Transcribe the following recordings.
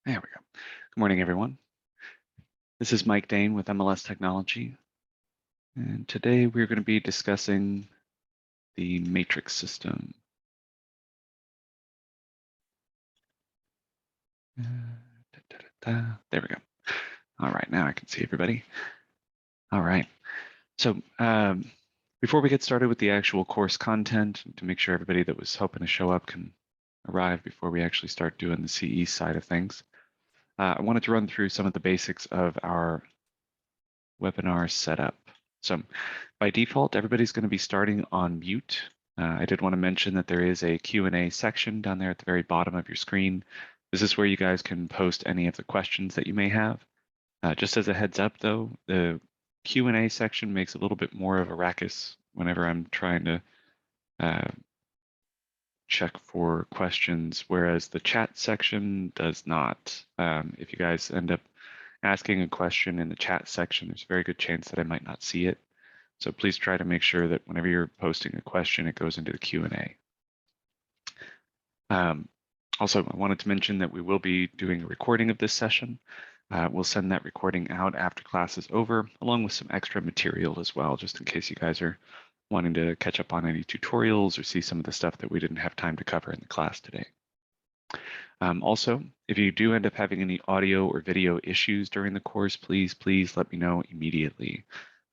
There we go. Good morning, everyone. This is Mike Dane with MLS Technology, and today we're going to be discussing the matrix system. There we go. All right, now I can see everybody. All right, so before we get started with the actual course content, to make sure everybody that was hoping to show up can arrive before we actually start doing the CE side of things, I wanted to run through some of the basics of our webinar setup. So by default, everybody's going to be starting on mute. I did want to mention that there is a Q&A section down there at the very bottom of your screen. This is where you guys can post any of the questions that you may have. Just as a heads up, though, the Q&A section makes a little bit more of a ruckus whenever I'm trying to check for questions, whereas the chat section does not. If you guys end up asking a question in the chat section, there's a very good chance that I might not see it. So please try to make sure that whenever you're posting a question, it goes into the Q&A. Also, I wanted to mention that we will be doing a recording of this session. We'll send that recording out after class is over, along with some extra material as well, just in case you guys are wanting to catch up on any tutorials or see some of the stuff that we didn't have time to cover in the class today. Also, if you do end up having any audio or video issues during the course, please let me know immediately.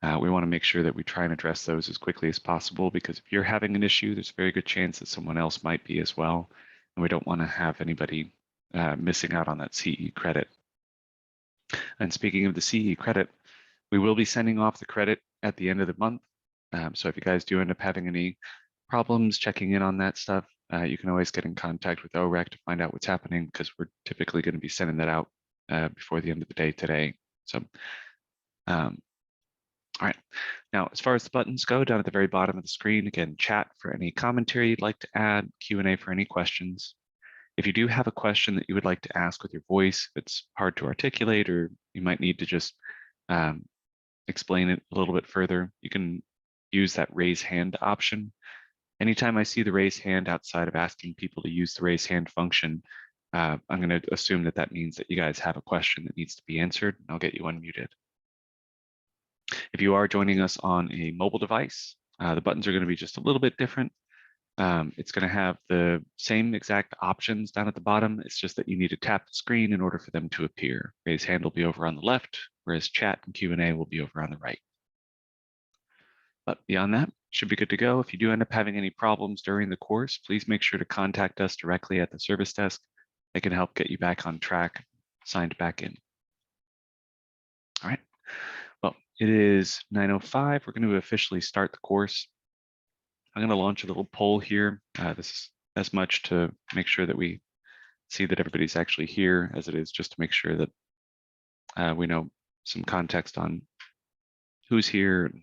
We want to make sure that we try and address those as quickly as possible, because if you're having an issue, there's a very good chance that someone else might be as well. And we don't want to have anybody missing out on that CE credit. And speaking of the CE credit, we will be sending off the credit at the end of the month. So if you guys do end up having any problems checking in on that stuff, you can always get in contact with OREC to find out what's happening, because we're typically going to be sending that out before the end of the day today. So, all right. Now, as far as the buttons go, down at the very bottom of the screen, again, chat for any commentary you'd like to add, Q&A for any questions. If you do have a question that you would like to ask with your voice, if it's hard to articulate, or you might need to just explain it a little bit further, you can use that raise hand option. Anytime I see the raise hand outside of asking people to use the raise hand function, I'm going to assume that that means that you guys have a question that needs to be answered, and I'll get you unmuted. If you are joining us on a mobile device, the buttons are going to be just a little bit different. It's going to have the same exact options down at the bottom. It's just that you need to tap the screen in order for them to appear. Raise hand will be over on the left, whereas chat and Q&A will be over on the right. But beyond that, should be good to go. If you do end up having any problems during the course, please make sure to contact us directly at the service desk. They can help get you back on track, signed back in. All right. Well, it is 9:05. We're going to officially start the course. I'm going to launch a little poll here. This is as much to make sure that we see that everybody's actually here as it is just to make sure that we know some context on who's here and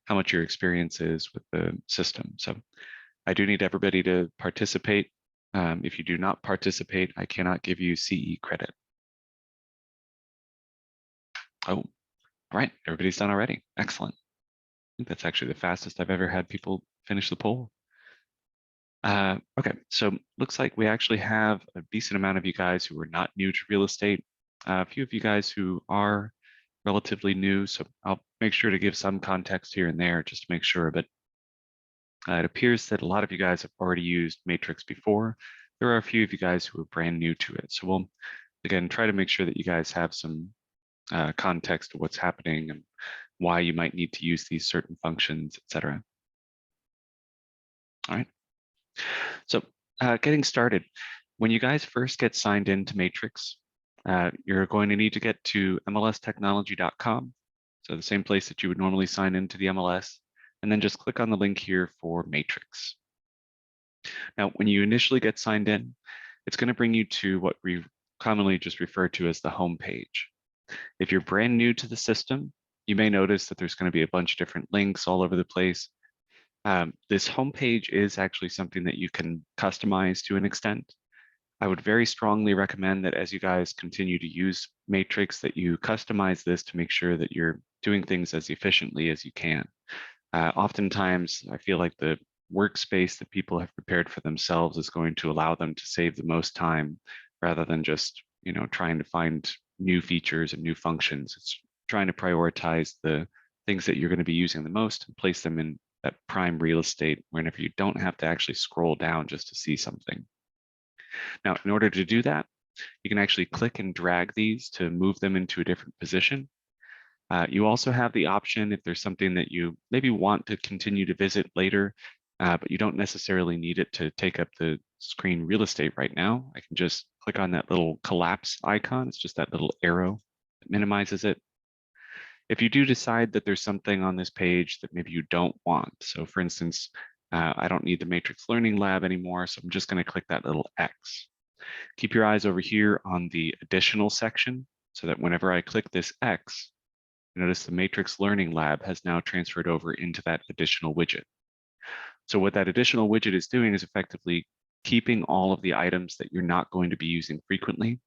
how much your experience is with the system. So I do need everybody to participate. If you do not participate, I cannot give you CE credit. Oh, all right, everybody's done already. Excellent. I think that's actually the fastest I've ever had people finish the poll. Okay, so looks like we actually have a decent amount of you guys who are not new to real estate. A few of you guys who are relatively new, so I'll make sure to give some context here and there just to make sure, but it appears that a lot of you guys have already used Matrix before. There are a few of you guys who are brand new to it. So we'll, again, try to make sure that you guys have some context of what's happening and why you might need to use these certain functions, etc. All right. So getting started, when you guys first get signed into Matrix, you're going to need to get to mlstechnology.com. So the same place that you would normally sign into the MLS, and then just click on the link here for Matrix. Now, when you initially get signed in, it's going to bring you to what we commonly just refer to as the home page. If you're brand new to the system, you may notice that there's going to be a bunch of different links all over the place. This homepage is actually something that you can customize to an extent. I would very strongly recommend that as you guys continue to use Matrix, that you customize this to make sure that you're doing things as efficiently as you can. Oftentimes, I feel like the workspace that people have prepared for themselves is going to allow them to save the most time rather than just, trying to find new features and new functions. It's trying to prioritize the things that you're going to be using the most and place them in that prime real estate whenever you don't have to actually scroll down just to see something. Now, in order to do that, you can actually click and drag these to move them into a different position. You also have the option, if there's something that you maybe want to continue to visit later, but you don't necessarily need it to take up the screen real estate right now, I can just click on that little collapse icon. It's just that little arrow that minimizes it. If you do decide that there's something on this page that maybe you don't want, so for instance, I don't need the Matrix Learning Lab anymore, so I'm just going to click that little X. Keep your eyes over here on the additional section so that whenever I click this X, notice the Matrix Learning Lab has now transferred over into that additional widget. So what that additional widget is doing is effectively keeping all of the items that you're not going to be using frequently.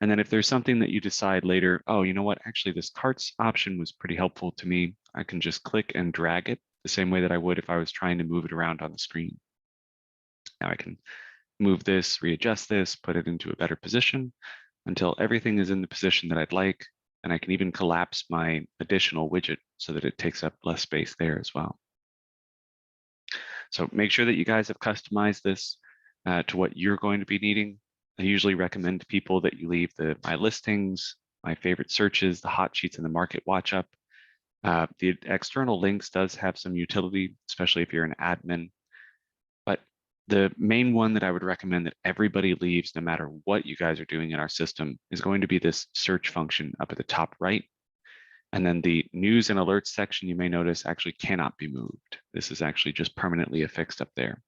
And then if there's something that you decide later, oh, you know what, actually this carts option was pretty helpful to me, I can just click and drag it the same way that I would if I was trying to move it around on the screen. Now I can move this, readjust this, put it into a better position until everything is in the position that I'd like. And I can even collapse my additional widget so that it takes up less space there as well. So make sure that you guys have customized this to what you're going to be needing. I usually recommend to people that you leave my listings, my favorite searches, the hot sheets, and the market watch up. The external links does have some utility, especially if you're an admin. But the main one that I would recommend that everybody leaves, no matter what you guys are doing in our system, is going to be this search function up at the top right. And then the news and alerts section, you may notice, actually cannot be moved. This is actually just permanently affixed up there.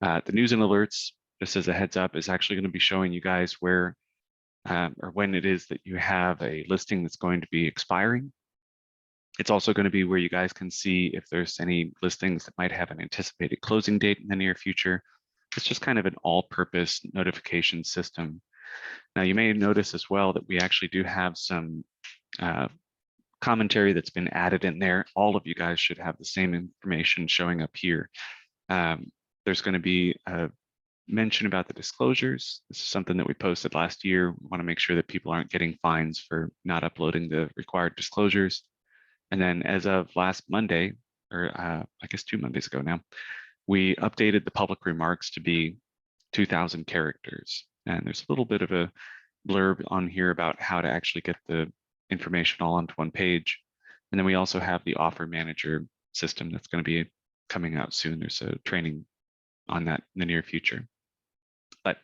The news and alerts, just as a heads up, is actually going to be showing you guys where or when it is that you have a listing that's going to be expiring. It's also going to be where you guys can see if there's any listings that might have an anticipated closing date in the near future. It's just kind of an all-purpose notification system. Now, you may notice as well that we actually do have some commentary that's been added in there. All of you guys should have the same information showing up here. There's going to be a mention about the disclosures. This is something that we posted last year. We want to make sure that people aren't getting fines for not uploading the required disclosures. And then as of last Monday, or I guess 2 Mondays ago now, we updated the public remarks to be 2,000 characters. And there's a little bit of a blurb on here about how to actually get the information all onto one page. And then we also have the offer manager system that's going to be coming out soon. There's a training on that in the near future. But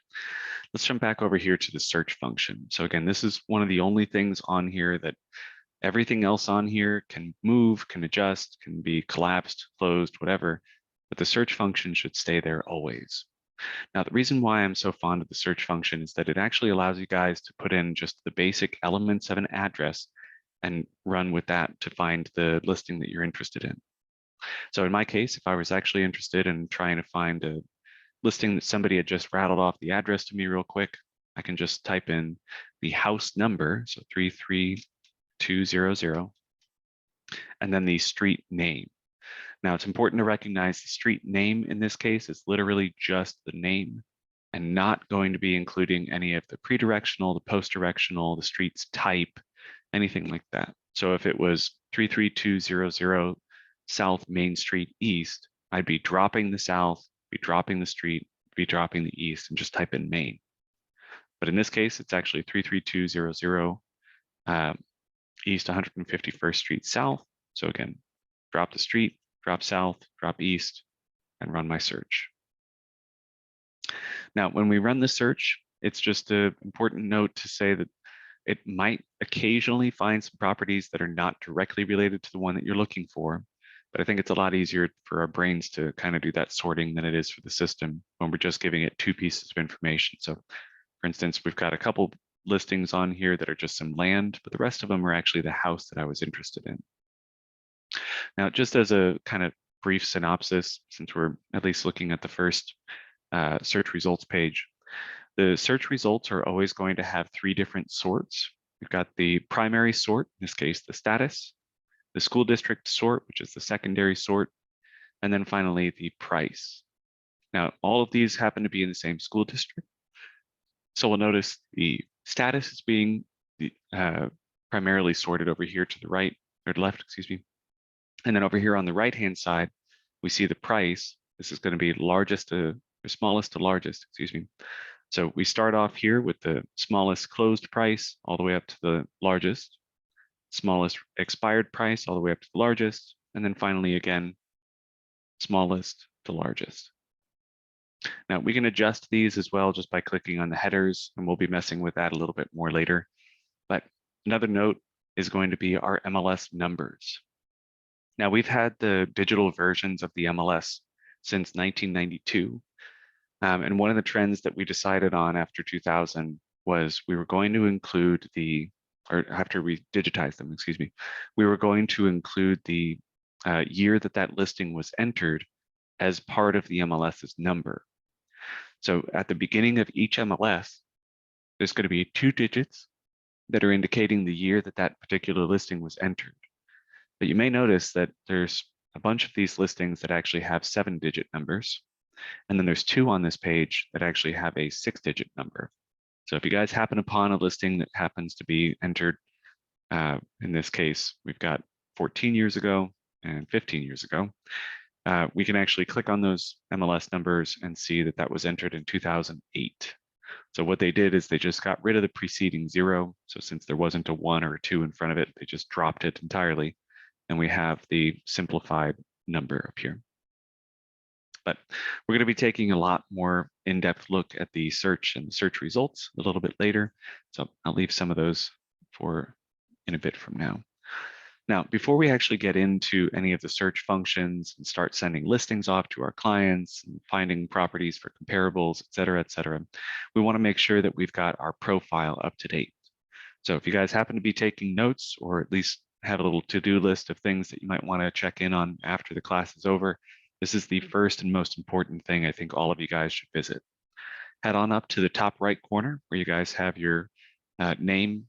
let's jump back over here to the search function. So again, this is one of the only things on here that everything else on here can move, can adjust, can be collapsed, closed, whatever, but the search function should stay there always. Now, the reason why I'm so fond of the search function is that it actually allows you guys to put in just the basic elements of an address and run with that to find the listing that you're interested in. So in my case, if I was actually interested in trying to find a listing that somebody had just rattled off the address to me real quick, I can just type in the house number, so 33200, and then the street name. Now, it's important to recognize the street name in this case is literally just the name and not going to be including any of the pre-directional, the post-directional, the street's type, anything like that. So if it was 33200 South Main Street East, I'd be dropping the South, be dropping the street, be dropping the East, and just type in Main. But in this case, it's actually 33200 East 151st Street South. So again, drop the street, drop south, drop east, and run my search. Now, when we run the search, it's just an important note to say that it might occasionally find some properties that are not directly related to the one that you're looking for, but I think it's a lot easier for our brains to kind of do that sorting than it is for the system when we're just giving it 2 pieces of information. So for instance, we've got a couple listings on here that are just some land, but the rest of them are actually the house that I was interested in. Now, just as a kind of brief synopsis, since we're at least looking at the first search results page, the search results are always going to have 3 different sorts. We've got the primary sort, in this case, the status, the school district sort, which is the secondary sort, and then finally the price. Now, all of these happen to be in the same school district. So we'll notice the status is being primarily sorted over here to the right, or left, excuse me. And then over here on the right-hand side, we see the price. This is going to be largest to, or smallest to largest, excuse me. So we start off here with the smallest closed price all the way up to the largest, smallest expired price all the way up to the largest, and then finally, again, smallest to largest. Now, we can adjust these as well just by clicking on the headers, and we'll be messing with that a little bit more later. But another note is going to be our MLS numbers. Now, we've had the digital versions of the MLS since 1992. And one of the trends that we decided on after 2000 was we were going to include or after we digitized them, excuse me, we were going to include the year that listing was entered as part of the MLS's number. So at the beginning of each MLS, there's going to be 2 digits that are indicating the year that that particular listing was entered. But you may notice that there's a bunch of these listings that actually have 7-digit numbers. And then there's 2 on this page that actually have a 6-digit number. So if you guys happen upon a listing that happens to be entered, in this case, we've got 14 years ago and 15 years ago, we can actually click on those MLS numbers and see that that was entered in 2008. So what they did is they just got rid of the preceding 0. So since there wasn't a 1 or a 2 in front of it, they just dropped it entirely. And we have the simplified number up here. But we're going to be taking a lot more in-depth look at the search and the search results a little bit later. So I'll leave some of those for in a bit from now. Now, before we actually get into any of the search functions and start sending listings off to our clients and finding properties for comparables, et cetera, we want to make sure that we've got our profile up to date. So if you guys happen to be taking notes, or at least have a little to-do list of things that you might want to check in on after the class is over, this is the first and most important thing I think all of you guys should visit. Head on up to the top right corner where you guys have your name.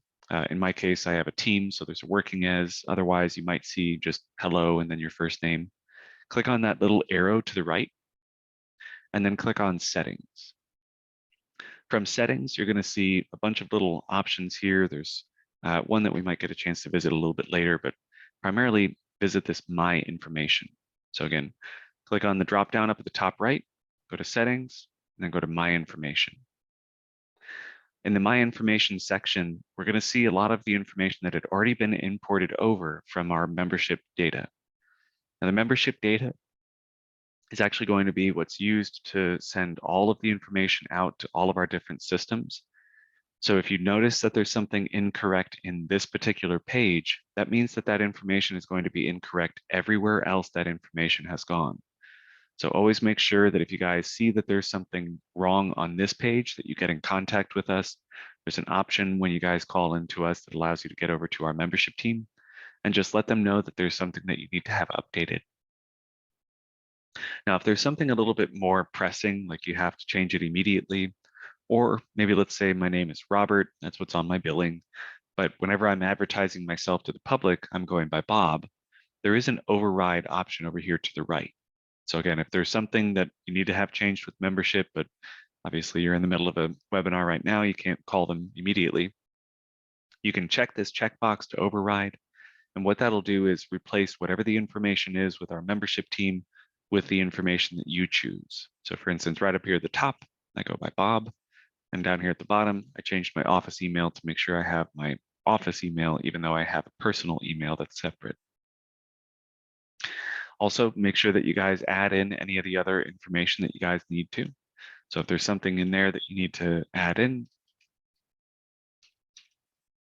In my case, I have a team, so there's a working as. Otherwise, you might see just hello and then your first name. Click on that little arrow to the right, and then click on settings. From settings, you're going to see a bunch of little options here. There's one that we might get a chance to visit a little bit later, but primarily visit this My Information. So again, click on the drop down up at the top right, go to settings, and then go to My Information. In the My Information section, we're going to see a lot of the information that had already been imported over from our membership data. Now, the membership data is actually going to be what's used to send all of the information out to all of our different systems. So if you notice that there's something incorrect in this particular page, that means that that information is going to be incorrect everywhere else that information has gone. So always make sure that if you guys see that there's something wrong on this page, that you get in contact with us. There's an option when you guys call into us that allows you to get over to our membership team and just let them know that there's something that you need to have updated. Now, if there's something a little bit more pressing, like you have to change it immediately, or maybe let's say my name is Robert, that's what's on my billing, but whenever I'm advertising myself to the public, I'm going by Bob, there is an override option over here to the right. So again, if there's something that you need to have changed with membership, but obviously you're in the middle of a webinar right now, you can't call them immediately, you can check this checkbox to override. And what that'll do is replace whatever the information is with our membership team with the information that you choose. So for instance, right up here at the top, I go by Bob. And down here at the bottom, I changed my office email to make sure I have my office email, even though I have a personal email that's separate. Also, make sure that you guys add in any of the other information that you guys need to. So if there's something in there that you need to add in,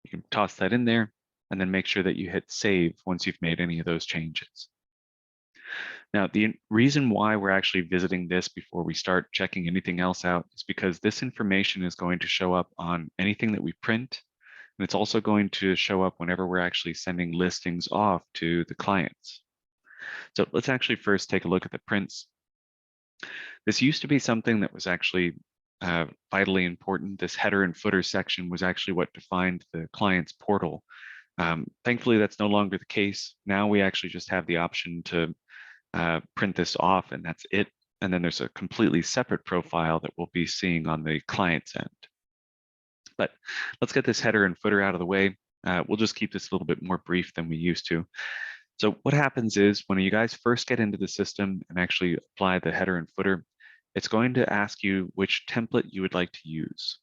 you can toss that in there and then make sure that you hit save once you've made any of those changes. Now, the reason why we're actually visiting this before we start checking anything else out is because this information is going to show up on anything that we print. And it's also going to show up whenever we're actually sending listings off to the clients. So let's actually first take a look at the prints. This used to be something that was actually vitally important. This header and footer section was actually what defined the client's portal. Thankfully, that's no longer the case. Now we actually just have the option to print this off and that's it. And then there's a completely separate profile that we'll be seeing on the client's end. But let's get this header and footer out of the way. We'll just keep this a little bit more brief than we used to. So what happens is when you guys first get into the system and actually apply the header and footer, it's going to ask you which template you would like to use.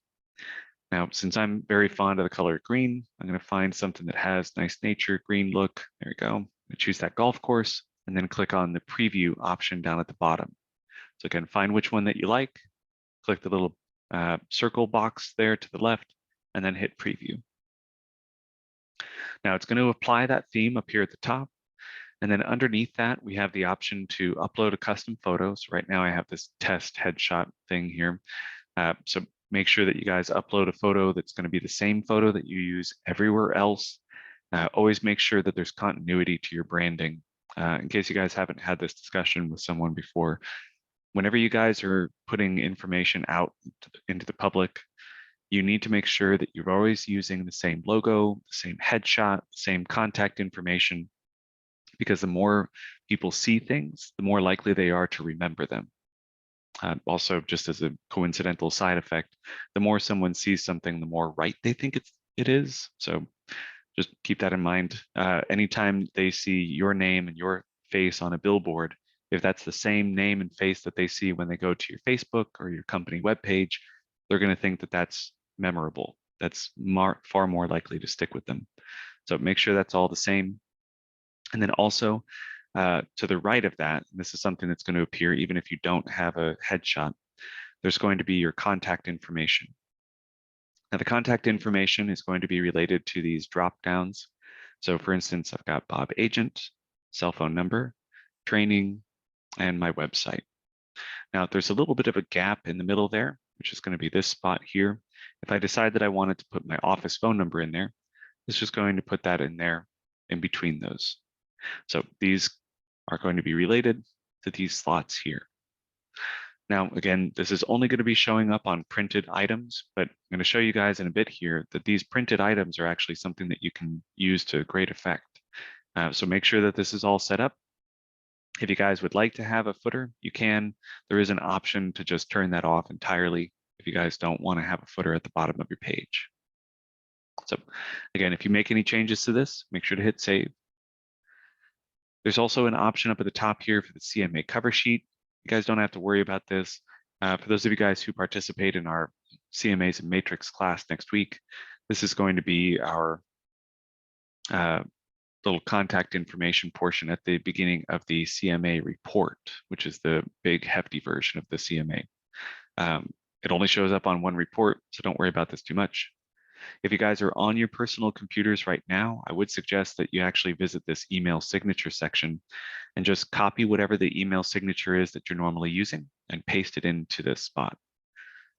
Now, since I'm very fond of the color green, I'm going to find something that has nice nature green look. There we go. I choose that golf course and then click on the preview option down at the bottom. So again, find which one that you like, click the little circle box there to the left, and then hit preview. Now it's going to apply that theme up here at the top. And then underneath that, we have the option to upload a custom photo. So right now I have this test headshot thing here. So make sure that you guys upload a photo that's going to be the same photo that you use everywhere else. Always make sure that there's continuity to your branding. In case you guys haven't had this discussion with someone before, whenever you guys are putting information out into the public, you need to make sure that you're always using the same logo, the same headshot, the same contact information, because the more people see things, the more likely they are to remember them. Also, just as a coincidental side effect, the more someone sees something, the more right they think it is. So just keep that in mind. Anytime they see your name and your face on a billboard, if that's the same name and face that they see when they go to your Facebook or your company webpage, they're going to think that that's memorable. That's far more likely to stick with them. So make sure that's all the same. And then also to the right of that, and this is something that's going to appear even if you don't have a headshot, there's going to be your contact information. Now the contact information is going to be related to these drop downs. So for instance, I've got Bob Agent, cell phone number, training, and my website. Now there's a little bit of a gap in the middle there, which is going to be this spot here. If I decide that I wanted to put my office phone number in there, it's just going to put that in there in between those. So these are going to be related to these slots here. Now, again, this is only going to be showing up on printed items, but I'm going to show you guys in a bit here that these printed items are actually something that you can use to great effect. So make sure that this is all set up. If you guys would like to have a footer, you can. There is an option to just turn that off entirely if you guys don't want to have a footer at the bottom of your page. So again, if you make any changes to this, make sure to hit save. There's also an option up at the top here for the CMA cover sheet. You guys don't have to worry about this. For those of you guys who participate in our CMAs and Matrix class next week, this is going to be our little contact information portion at the beginning of the CMA report, which is the big hefty version of the CMA. It only shows up on one report, so don't worry about this too much. If you guys are on your personal computers right now, I would suggest that you actually visit this email signature section and just copy whatever the email signature is that you're normally using and paste it into this spot.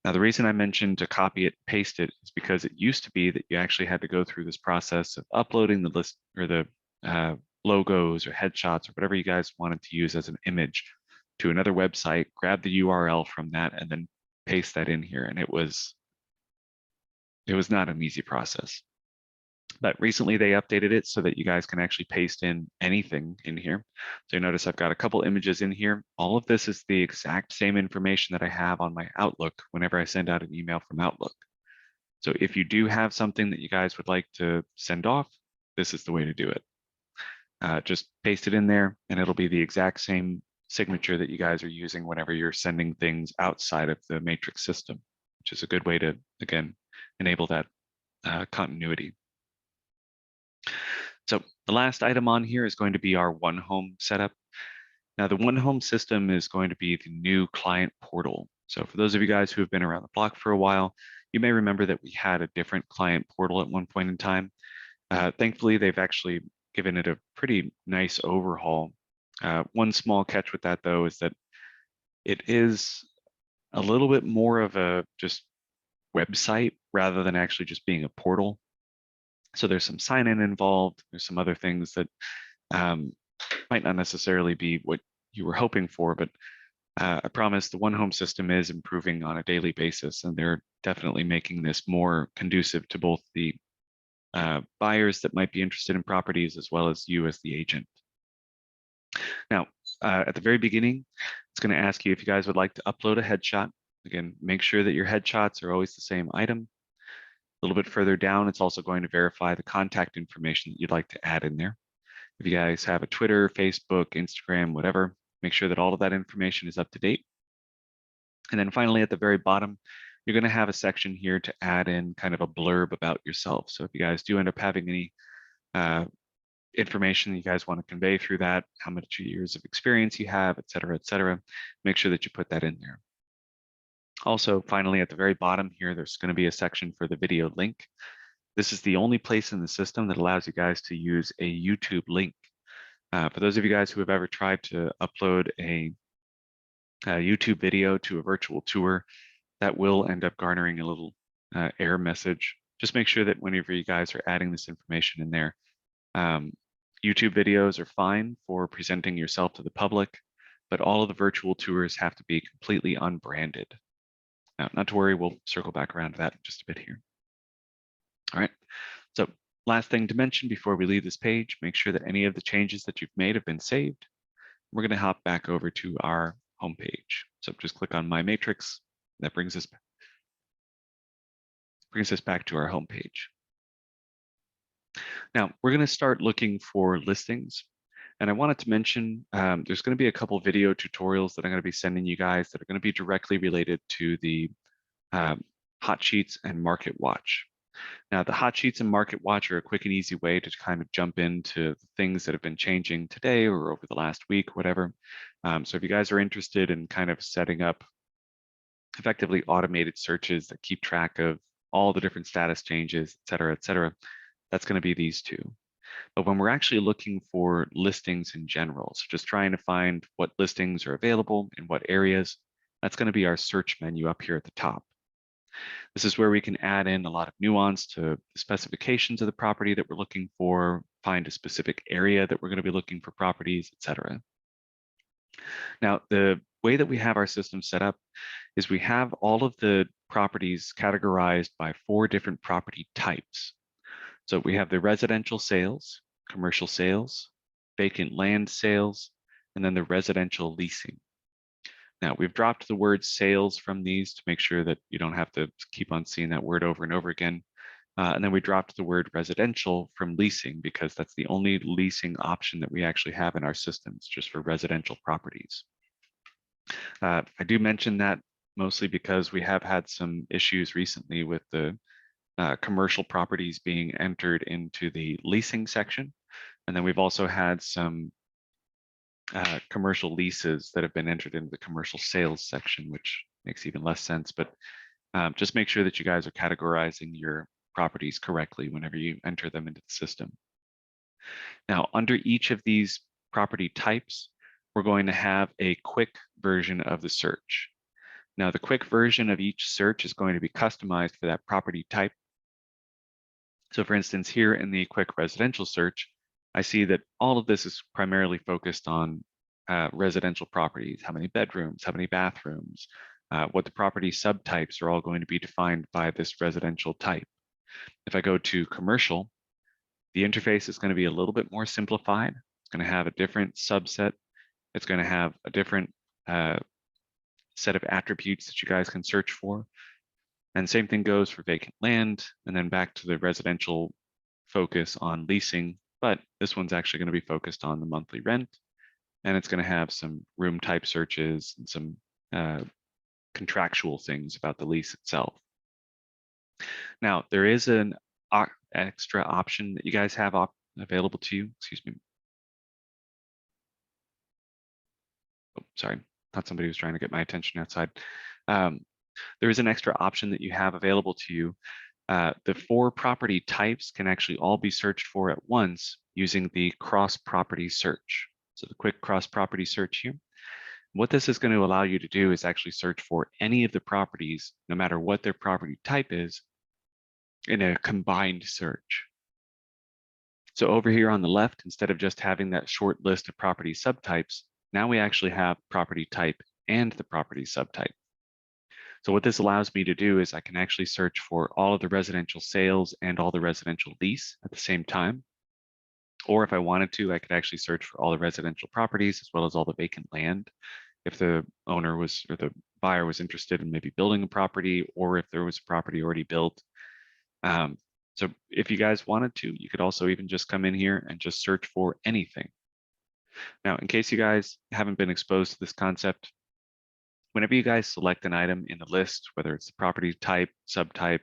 Now, the reason I mentioned to copy it, paste it is because it used to be that you actually had to go through this process of uploading the list or the logos or headshots or whatever you guys wanted to use as an image to another website, grab the URL from that, and then paste that in here. And it was not an easy process. But recently they updated it so that you guys can actually paste in anything in here. So you notice I've got a couple images in here. All of this is the exact same information that I have on my Outlook whenever I send out an email from Outlook. So if you do have something that you guys would like to send off, this is the way to do it. Just paste it in there and it'll be the exact same signature that you guys are using whenever you're sending things outside of the Matrix system, which is a good way to, again, enable that continuity. So the last item on here is going to be our One Home setup. Now the One Home system is going to be the new client portal. So for those of you guys who have been around the block for a while, you may remember that we had a different client portal at one point in time. Thankfully, they've actually given it a pretty nice overhaul. One small catch with that though is that it is a little bit more of a just website rather than actually just being a portal. So there's some sign-in involved. There's some other things that might not necessarily be what you were hoping for, but I promise the One Home system is improving on a daily basis, and they're definitely making this more conducive to both the buyers that might be interested in properties as well as you as the agent. Now, at the very beginning, it's going to ask you if you guys would like to upload a headshot. Again, make sure that your headshots are always the same item. A little bit further down, it's also going to verify the contact information that you'd like to add in there. If you guys have a Twitter, Facebook, Instagram, whatever, make sure that all of that information is up to date. And then finally, at the very bottom, you're going to have a section here to add in kind of a blurb about yourself. So if you guys do end up having any information you guys want to convey through that, how much years of experience you have, et cetera, make sure that you put that in there. Also, finally, at the very bottom here, there's going to be a section for the video link. This is the only place in the system that allows you guys to use a YouTube link. For those of you guys who have ever tried to upload a YouTube video to a virtual tour, that will end up garnering a little error message. Just make sure that whenever you guys are adding this information in there, YouTube videos are fine for presenting yourself to the public. but all of the virtual tours have to be completely unbranded. Now, not to worry, we'll circle back around to that in just a bit here. All right, so last thing to mention before we leave this page, make sure that any of the changes that you've made have been saved. We're going to hop back over to our home page. So just click on My Matrix. That brings us back to our home page. Now, we're going to start looking for listings. And I wanted to mention, there's going to be a couple video tutorials that I'm going to be sending you guys that are going to be directly related to the hot sheets and market watch. Now, the hot sheets and market watch are a quick and easy way to kind of jump into things that have been changing today or over the last week, whatever. So if you guys are interested in kind of setting up effectively automated searches that keep track of all the different status changes, et cetera, that's going to be these two. But when we're actually looking for listings in general, so just trying to find what listings are available in what areas, that's going to be our search menu up here at the top. This is where we can add in a lot of nuance to the specifications of the property that we're looking for, find a specific area that we're going to be looking for properties, etc. Now, the way that we have our system set up is we have all of the properties categorized by 4 different property types. So we have the residential sales, commercial sales, vacant land sales, and then the residential leasing. Now, we've dropped the word sales from these to make sure that you don't have to keep on seeing that word over and over again. And then we dropped the word residential from leasing because that's the only leasing option that we actually have in our systems, just for residential properties. I do mention that mostly because we have had some issues recently with the commercial properties being entered into the leasing section. And then we've also had some commercial leases that have been entered into the commercial sales section, which makes even less sense. But just make sure that you guys are categorizing your properties correctly whenever you enter them into the system. Now, under each of these property types, we're going to have a quick version of the search. Now, the quick version of each search is going to be customized for that property type. So for instance, here in the quick residential search, I see that all of this is primarily focused on residential properties, how many bedrooms, how many bathrooms, what the property subtypes are all going to be defined by this residential type. If I go to commercial, the interface is going to be a little bit more simplified. It's going to have a different subset. It's going to have a different set of attributes that you guys can search for. And same thing goes for vacant land, and then back to the residential focus on leasing, but this one's actually going to be focused on the monthly rent, and it's going to have some room type searches and some contractual things about the lease itself. Now, there is an extra option that you guys have available to you. Excuse me. Oh, sorry. Thought somebody was trying to get my attention outside. There is an extra option that you have available to you. The 4 property types can actually all be searched for at once using the cross-property search. So the quick cross-property search here. What this is going to allow you to do is actually search for any of the properties, no matter what their property type is, in a combined search. So over here on the left, instead of just having that short list of property subtypes, now we actually have property type and the property subtype. So what this allows me to do is I can actually search for all of the residential sales and all the residential lease at the same time. Or if I wanted to, I could actually search for all the residential properties as well as all the vacant land. If the owner was, or the buyer was interested in maybe building a property, or if there was a property already built. So if you guys wanted to, you could also even just come in here and just search for anything. Now, in case you guys haven't been exposed to this concept, whenever you guys select an item in the list, whether it's the property type, subtype,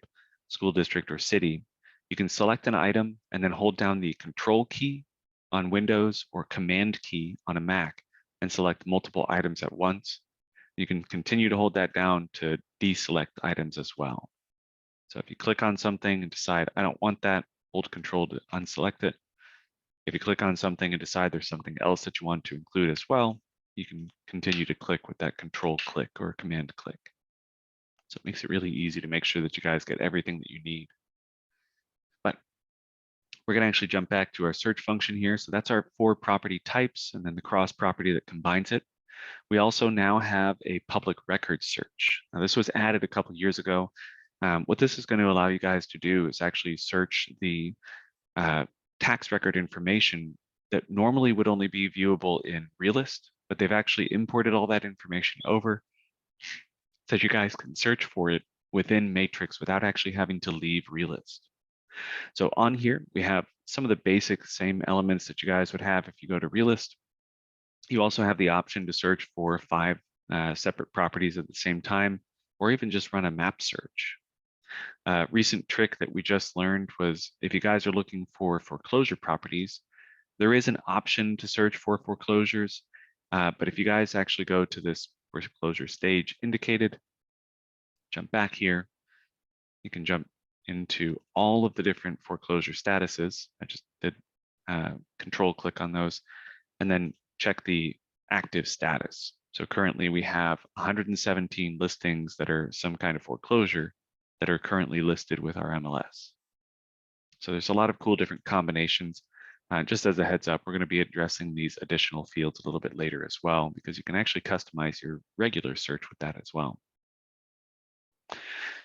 school district, or city, you can select an item and then hold down the Control key on Windows or Command key on a Mac and select multiple items at once. You can continue to hold that down to deselect items as well. So if you click on something and decide, I don't want that, hold Control to unselect it. If you click on something and decide there's something else that you want to include as well, you can continue to click with that Control click or Command click. So it makes it really easy to make sure that you guys get everything that you need. But we're going to actually jump back to our search function here. So that's our 4 property types and then the cross property that combines it. We also now have a public records search. Now, this was added a couple years ago. What this is going to allow you guys to do is actually search the tax record information that normally would only be viewable in Realist, but they've actually imported all that information over so that you guys can search for it within Matrix without actually having to leave Realist. So on here, we have some of the basic same elements that you guys would have if you go to Realist. You also have the option to search for 5 separate properties at the same time, or even just run a map search. Recent trick that we just learned was if you guys are looking for foreclosure properties, there is an option to search for foreclosures. But if you guys actually go to this foreclosure stage indicated, jump back here, you can jump into all of the different foreclosure statuses. I just did control click on those and then check the active status. So currently we have 117 listings that are some kind of foreclosure that are currently listed with our MLS. So there's a lot of cool different combinations. Just as a heads up, we're going to be addressing these additional fields a little bit later as well, because you can actually customize your regular search with that as well.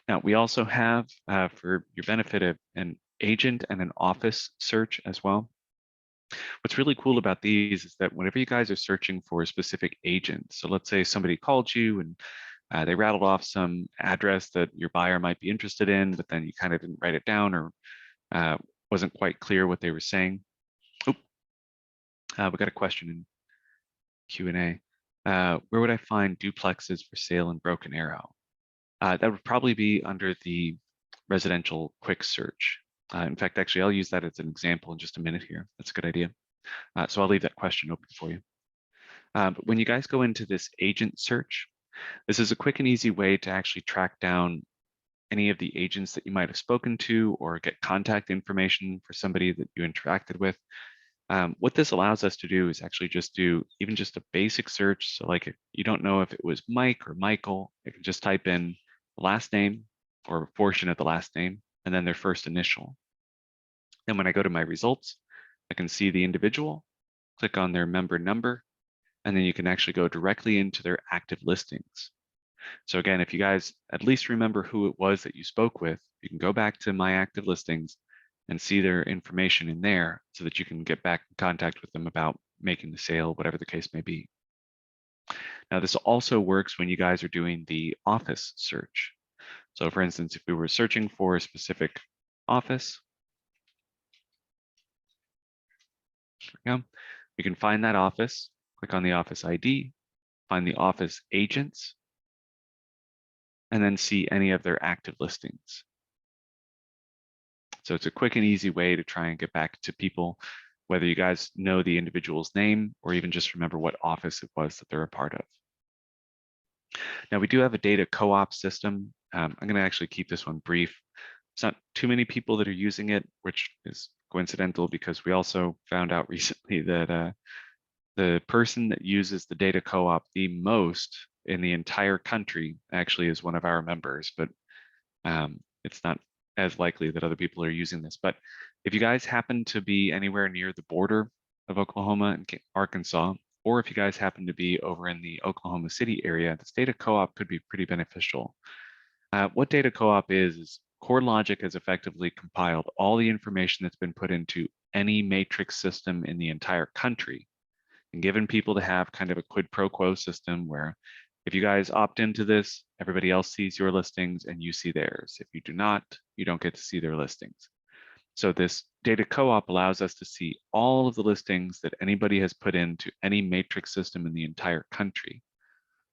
Now, we also have, for your benefit, an agent and an office search as well. What's really cool about these is that whenever you guys are searching for a specific agent, so let's say somebody called you and they rattled off some address that your buyer might be interested in, but then you kind of didn't write it down or wasn't quite clear what they were saying. Oh, we got a question in Q&A. Where would I find duplexes for sale in Broken Arrow? That would probably be under the residential quick search. In fact, actually, I'll use that as an example in just a minute here. That's a good idea. So I'll leave that question open for you. But when you guys go into this agent search, this is a quick and easy way to actually track down any of the agents that you might have spoken to or get contact information for somebody that you interacted with. What this allows us to do is actually just do even just a basic search. So like if you don't know if it was Mike or Michael, you can just type in the last name or a portion of the last name and then their first initial. And when I go to my results, I can see the individual, click on their member number, and then you can actually go directly into their active listings. So again, if you guys at least remember who it was that you spoke with, you can go back to my active listings and see their information in there so that you can get back in contact with them about making the sale, whatever the case may be. Now, this also works when you guys are doing the office search. So for instance, if we were searching for a specific office, we can find that office, click on the office ID, find the office agents, and then see any of their active listings. So it's a quick and easy way to try and get back to people, whether you guys know the individual's name or even just remember what office it was that they're a part of. Now we do have a data co-op system. I'm going to actually keep this one brief. It's not too many people that are using it, which is coincidental because we also found out recently that the person that uses the data co-op the most in the entire country actually is one of our members, but it's not as likely that other people are using this. But if you guys happen to be anywhere near the border of Oklahoma and Arkansas, or if you guys happen to be over in the Oklahoma City area, this data co-op could be pretty beneficial. What data co-op is CoreLogic has effectively compiled all the information that's been put into any matrix system in the entire country and given people to have kind of a quid pro quo system where if you guys opt into this, everybody else sees your listings and you see theirs. If you do not, you don't get to see their listings. So this data co-op allows us to see all of the listings that anybody has put into any matrix system in the entire country.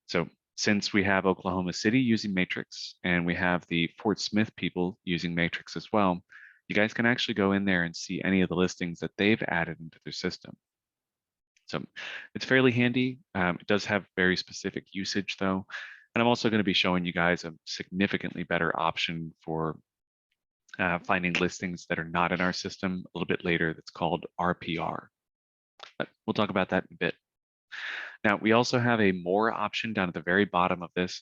So since we have Oklahoma City using Matrix and we have the Fort Smith people using Matrix as well, you guys can actually go in there and see any of the listings that they've added into their system. So it's fairly handy. It does have very specific usage though. And I'm also going to be showing you guys a significantly better option for finding listings that are not in our system a little bit later that's called RPR. But we'll talk about that in a bit. Now, we also have a more option down at the very bottom of this.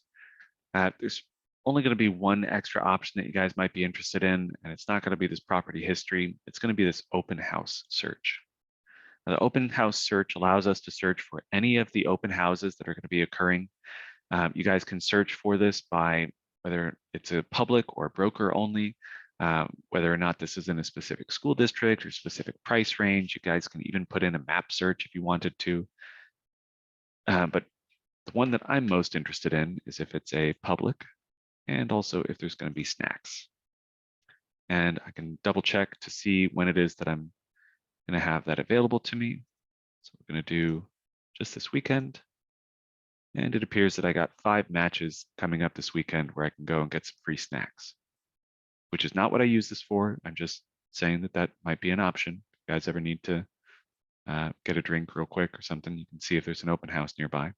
There's only going to be one extra option that you guys might be interested in, and it's not going to be this property history. It's going to be this open house search. The open house search allows us to search for any of the open houses that are going to be occurring. You guys can search for this by whether it's a public or broker only, whether or not this is in a specific school district or specific price range. You guys can even put in a map search if you wanted to. But the one that I'm most interested in is if it's a public and also if there's going to be snacks. And I can double check to see when it is that I'm going to have that available to me. So we're going to do just this weekend. And it appears that I got 5 matches coming up this weekend where I can go and get some free snacks, which is not what I use this for. I'm just saying that that might be an option. If you guys ever need to get a drink real quick or something, you can see if there's an open house nearby.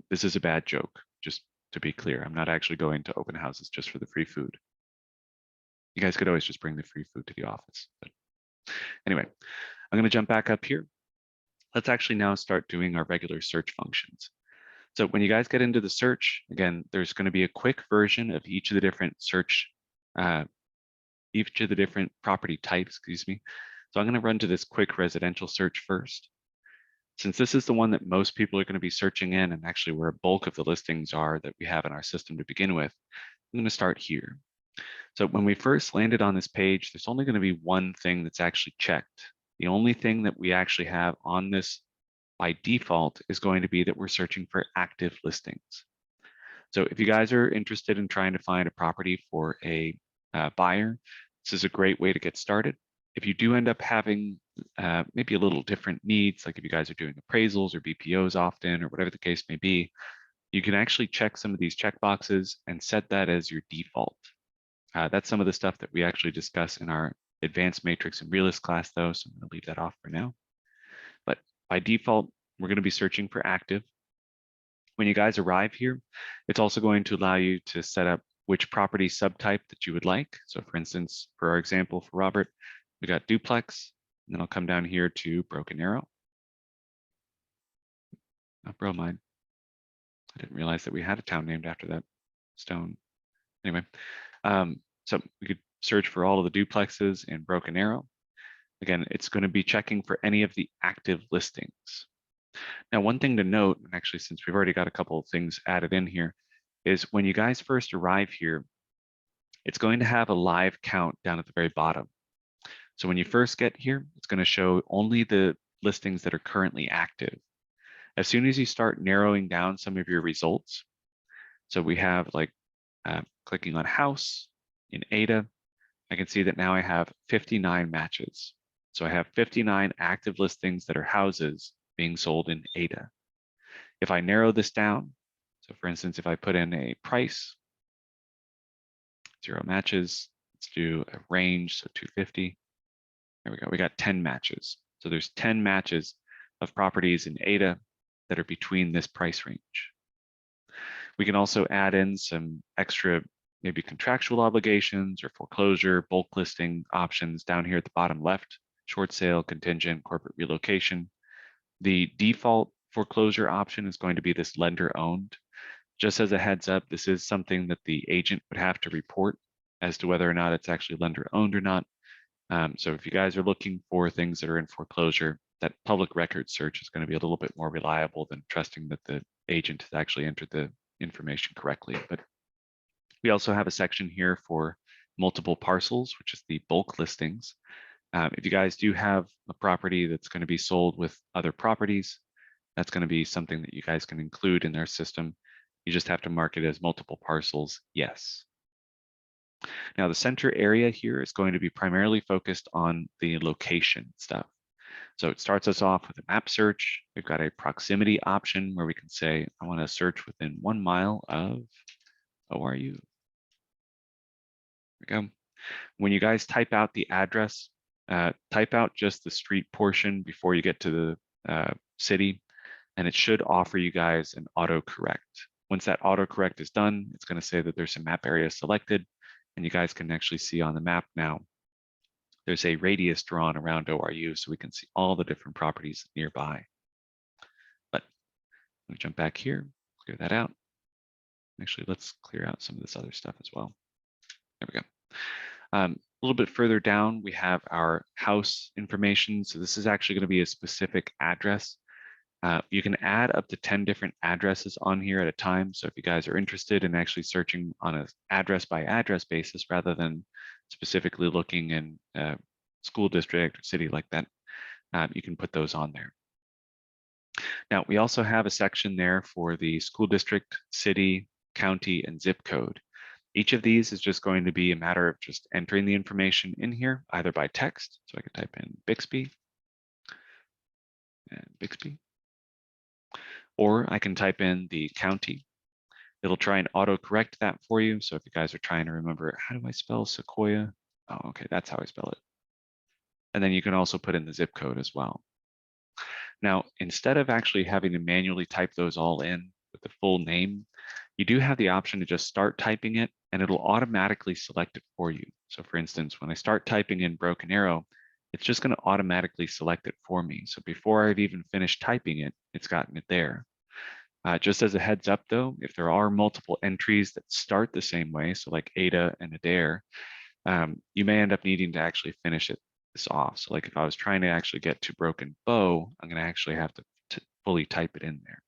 This is a bad joke, just to be clear. I'm not actually going to open houses just for the free food. You guys could always just bring the free food to the office. But anyway, I'm going to jump back up here. Let's actually now start doing our regular search functions. So when you guys get into the search, again, there's going to be a quick version of each of the different each of the different property types, excuse me. So I'm going to run to this quick residential search first. Since this is the one that most people are going to be searching in, and actually where a bulk of the listings are that we have in our system to begin with, I'm going to start here. So when we first landed on this page, there's only going to be one thing that's actually checked. The only thing that we actually have on this by default is going to be that we're searching for active listings. So if you guys are interested in trying to find a property for a buyer, this is a great way to get started. If you do end up having maybe a little different needs, like if you guys are doing appraisals or BPOs often or whatever the case may be, you can actually check some of these checkboxes and set that as your default. That's some of the stuff that we actually discuss in our advanced matrix and realist class though, so I'm going to leave that off for now. But by default, we're going to be searching for active. When you guys arrive here, it's also going to allow you to set up which property subtype that you would like. So for instance, for our example for Robert, we got duplex, and then I'll come down here to Broken Arrow. Not bromide. I didn't realize that we had a town named after that stone. Anyway, so we could search for all of the duplexes in Broken Arrow. Again, it's going to be checking for any of the active listings. Now, one thing to note, and actually since we've already got a couple of things added in here, is when you guys first arrive here, it's going to have a live count down at the very bottom. So when you first get here, it's going to show only the listings that are currently active. As soon as you start narrowing down some of your results, so we have like clicking on house in Ada, I can see that now I have 59 matches. So I have 59 active listings that are houses being sold in Ada. If I narrow this down, so for instance, if I put in a price, 0 matches, let's do a range, so 250. There we go, we got 10 matches. So there's 10 matches of properties in Ada that are between this price range. We can also add in some extra, maybe contractual obligations or foreclosure, bulk listing options down here at the bottom left, short sale, contingent, corporate relocation. The default foreclosure option is going to be this lender owned. Just as a heads up, this is something that the agent would have to report as to whether or not it's actually lender owned or not. So if you guys are looking for things that are in foreclosure, that public record search is going to be a little bit more reliable than trusting that the agent has actually entered the information correctly. But we also have a section here for multiple parcels, which is the bulk listings. If you guys do have a property that's going to be sold with other properties, that's going to be something that you guys can include in their system. You just have to mark it as multiple parcels, yes. Now the center area here is going to be primarily focused on the location stuff. So it starts us off with a map search. We've got a proximity option where we can say, I want to search within 1 mile of ORU. There we go. When you guys type out the address, type out just the street portion before you get to the city, and it should offer you guys an autocorrect. Once that autocorrect is done, it's going to say that there's a map area selected, and you guys can actually see on the map now, there's a radius drawn around ORU, so we can see all the different properties nearby. But let me jump back here, clear that out. Actually, let's clear out some of this other stuff as well. There we go. little bit further down, we have our house information. So this is actually going to be a specific address. You can add up to 10 different addresses on here at a time. So if you guys are interested in actually searching on an address by address basis rather than specifically looking in a school district or city like that, you can put those on there. Now, we also have a section there for the school district, city, county, and zip code. Each of these is just going to be a matter of just entering the information in here, either by text. So I could type in Bixby and Bixby, or I can type in the county. It'll try and auto-correct that for you. So if you guys are trying to remember, how do I spell Sequoia? Oh, okay, that's how I spell it. And then you can also put in the zip code as well. Now, instead of actually having to manually type those all in with the full name, you do have the option to just start typing it and it'll automatically select it for you. So for instance, when I start typing in Broken Arrow, it's just going to automatically select it for me. So before I've even finished typing it, it's gotten it there. Just as a heads up though, if there are multiple entries that start the same way, so like Ada and Adair, you may end up needing to actually finish this off. So like if I was trying to actually get to Broken Bow, I'm going to actually have to fully type it in there.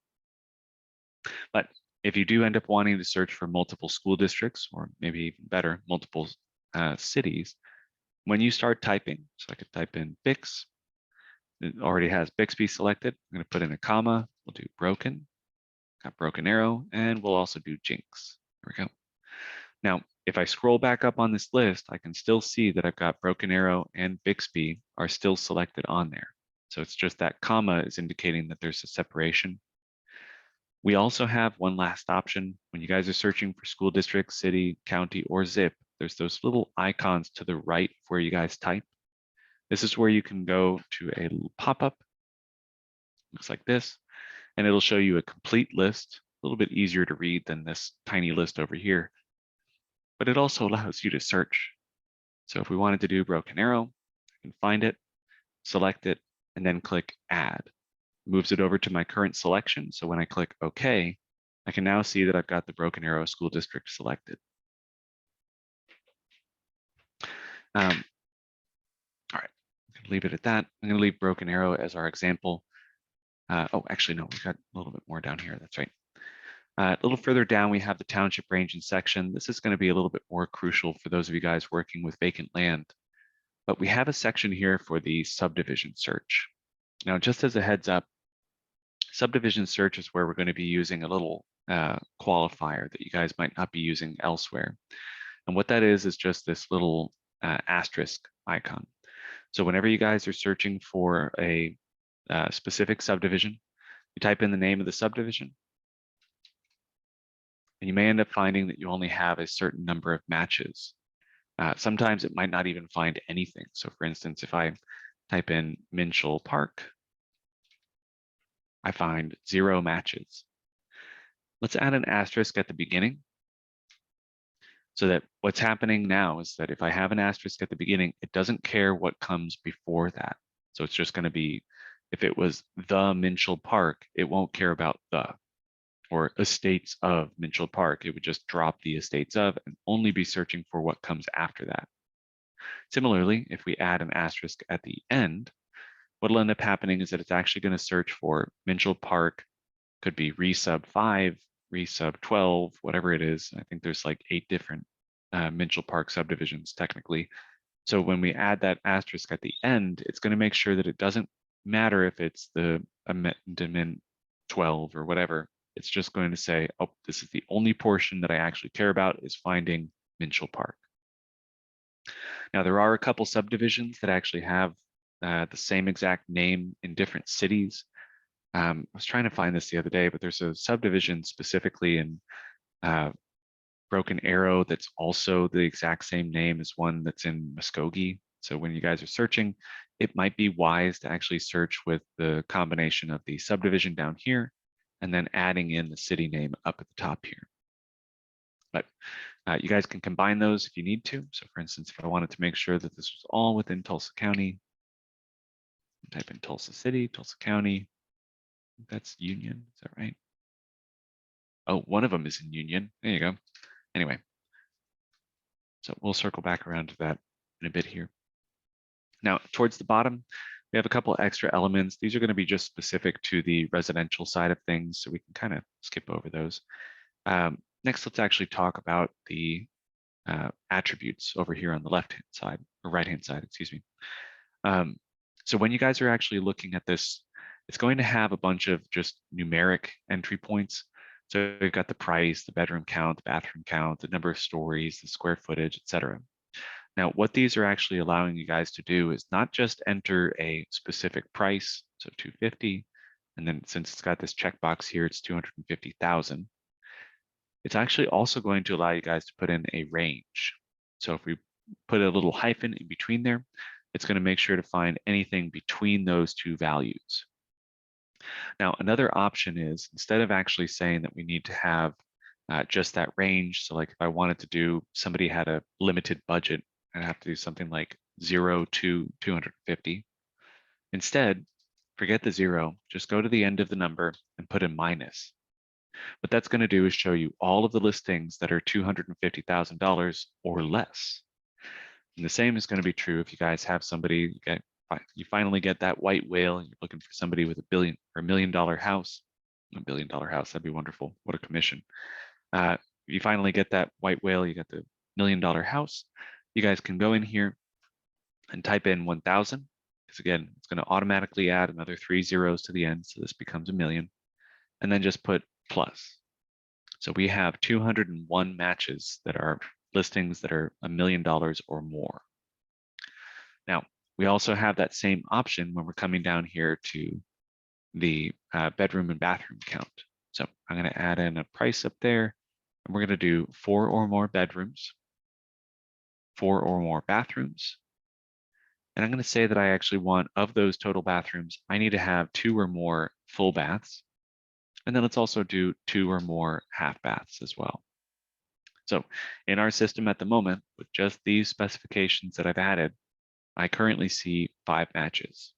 But if you do end up wanting to search for multiple school districts, or maybe even better, multiple cities, when you start typing, so I could type in Bix, it already has Bixby selected. I'm going to put in a comma. We'll do Broken, got Broken Arrow, and we'll also do Jinx. There we go. Now, if I scroll back up on this list, I can still see that I've got Broken Arrow and Bixby are still selected on there. So it's just that comma is indicating that there's a separation. We also have one last option. When you guys are searching for school district, city, county, or zip, there's those little icons to the right of where you guys type. This is where you can go to a little pop-up. Looks like this, and it'll show you a complete list, a little bit easier to read than this tiny list over here. But it also allows you to search. So if we wanted to do Broken Arrow, I can find it, select it, and then click Add. Moves it over to my current selection. So when I click OK, I can now see that I've got the Broken Arrow School District selected. All right, I'm going to leave it at that. I'm going to leave Broken Arrow as our example. Oh, actually, no, we've got a little bit more down here. That's right. A little further down, we have the township range and section. This is going to be a little bit more crucial for those of you guys working with vacant land. But we have a section here for the subdivision search. Now, just as a heads up, subdivision search is where we're going to be using a little qualifier that you guys might not be using elsewhere. And what that is just this little asterisk icon. So whenever you guys are searching for a specific subdivision, you type in the name of the subdivision, and you may end up finding that you only have a certain number of matches. Sometimes it might not even find anything. So for instance, if I type in Minshall Park, I find 0 matches. Let's add an asterisk at the beginning so that what's happening now is that if I have an asterisk at the beginning, it doesn't care what comes before that. So it's just going to be, if it was the Minshall Park, it won't care about the, or estates of Minshall Park. It would just drop the estates of and only be searching for what comes after that. Similarly, if we add an asterisk at the end, what'll end up happening is that it's actually going to search for Minshall Park, could be resub 5, resub 12, whatever it is. I think there's like 8 different Minshall Park subdivisions technically. So when we add that asterisk at the end, it's going to make sure that it doesn't matter if it's the amendment 12 or whatever. It's just going to say, oh, this is the only portion that I actually care about is finding Minshall Park. Now, there are a couple subdivisions that actually have the same exact name in different cities. I was trying to find this the other day, but there's a subdivision specifically in Broken Arrow that's also the exact same name as one that's in Muskogee. So when you guys are searching, it might be wise to actually search with the combination of the subdivision down here and then adding in the city name up at the top here. But you guys can combine those if you need to. So for instance, if I wanted to make sure that this was all within Tulsa County, type in Tulsa City, Tulsa County. That's Union, is that right? Oh, one of them is in Union. There you go. Anyway, so we'll circle back around to that in a bit here. Now, towards the bottom, we have a couple extra elements. These are going to be just specific to the residential side of things, so we can kind of skip over those. Next, let's actually talk about the attributes over here on the left-hand side, or right-hand side, excuse me. So when you guys are actually looking at this, it's going to have a bunch of just numeric entry points. So we've got the price, the bedroom count, the bathroom count, the number of stories, the square footage, etc. Now, what these are actually allowing you guys to do is not just enter a specific price, so 250, and then since it's got this checkbox here, it's 250,000. It's actually also going to allow you guys to put in a range. So if we put a little hyphen in between there, it's going to make sure to find anything between those two values. Now, another option is instead of actually saying that we need to have just that range, so like if I wanted to do, somebody had a limited budget, I'd have to do something like 0 to 250. Instead, forget the 0, just go to the end of the number and put a minus. What that's going to do is show you all of the listings that are $250,000 or less. And the same is going to be true if you guys have somebody, you finally get that white whale, and you're looking for somebody with $1 million house. $1 billion house, that'd be wonderful. What a commission. You finally get that white whale, you get the $1 million house. You guys can go in here and type in 1,000, because again, it's going to automatically add another 3 zeros to the end, so this becomes a million. And then just put plus. So we have 201 matches that are listings that are $1 million or more. Now, we also have that same option when we're coming down here to the bedroom and bathroom count. So I'm going to add in a price up there, and we're going to do 4 or more bedrooms, 4 or more bathrooms. And I'm going to say that I actually want, of those total bathrooms, I need to have 2 or more full baths. And then let's also do 2 or more half baths as well. So in our system at the moment, with just these specifications that I've added, I currently see 5 matches.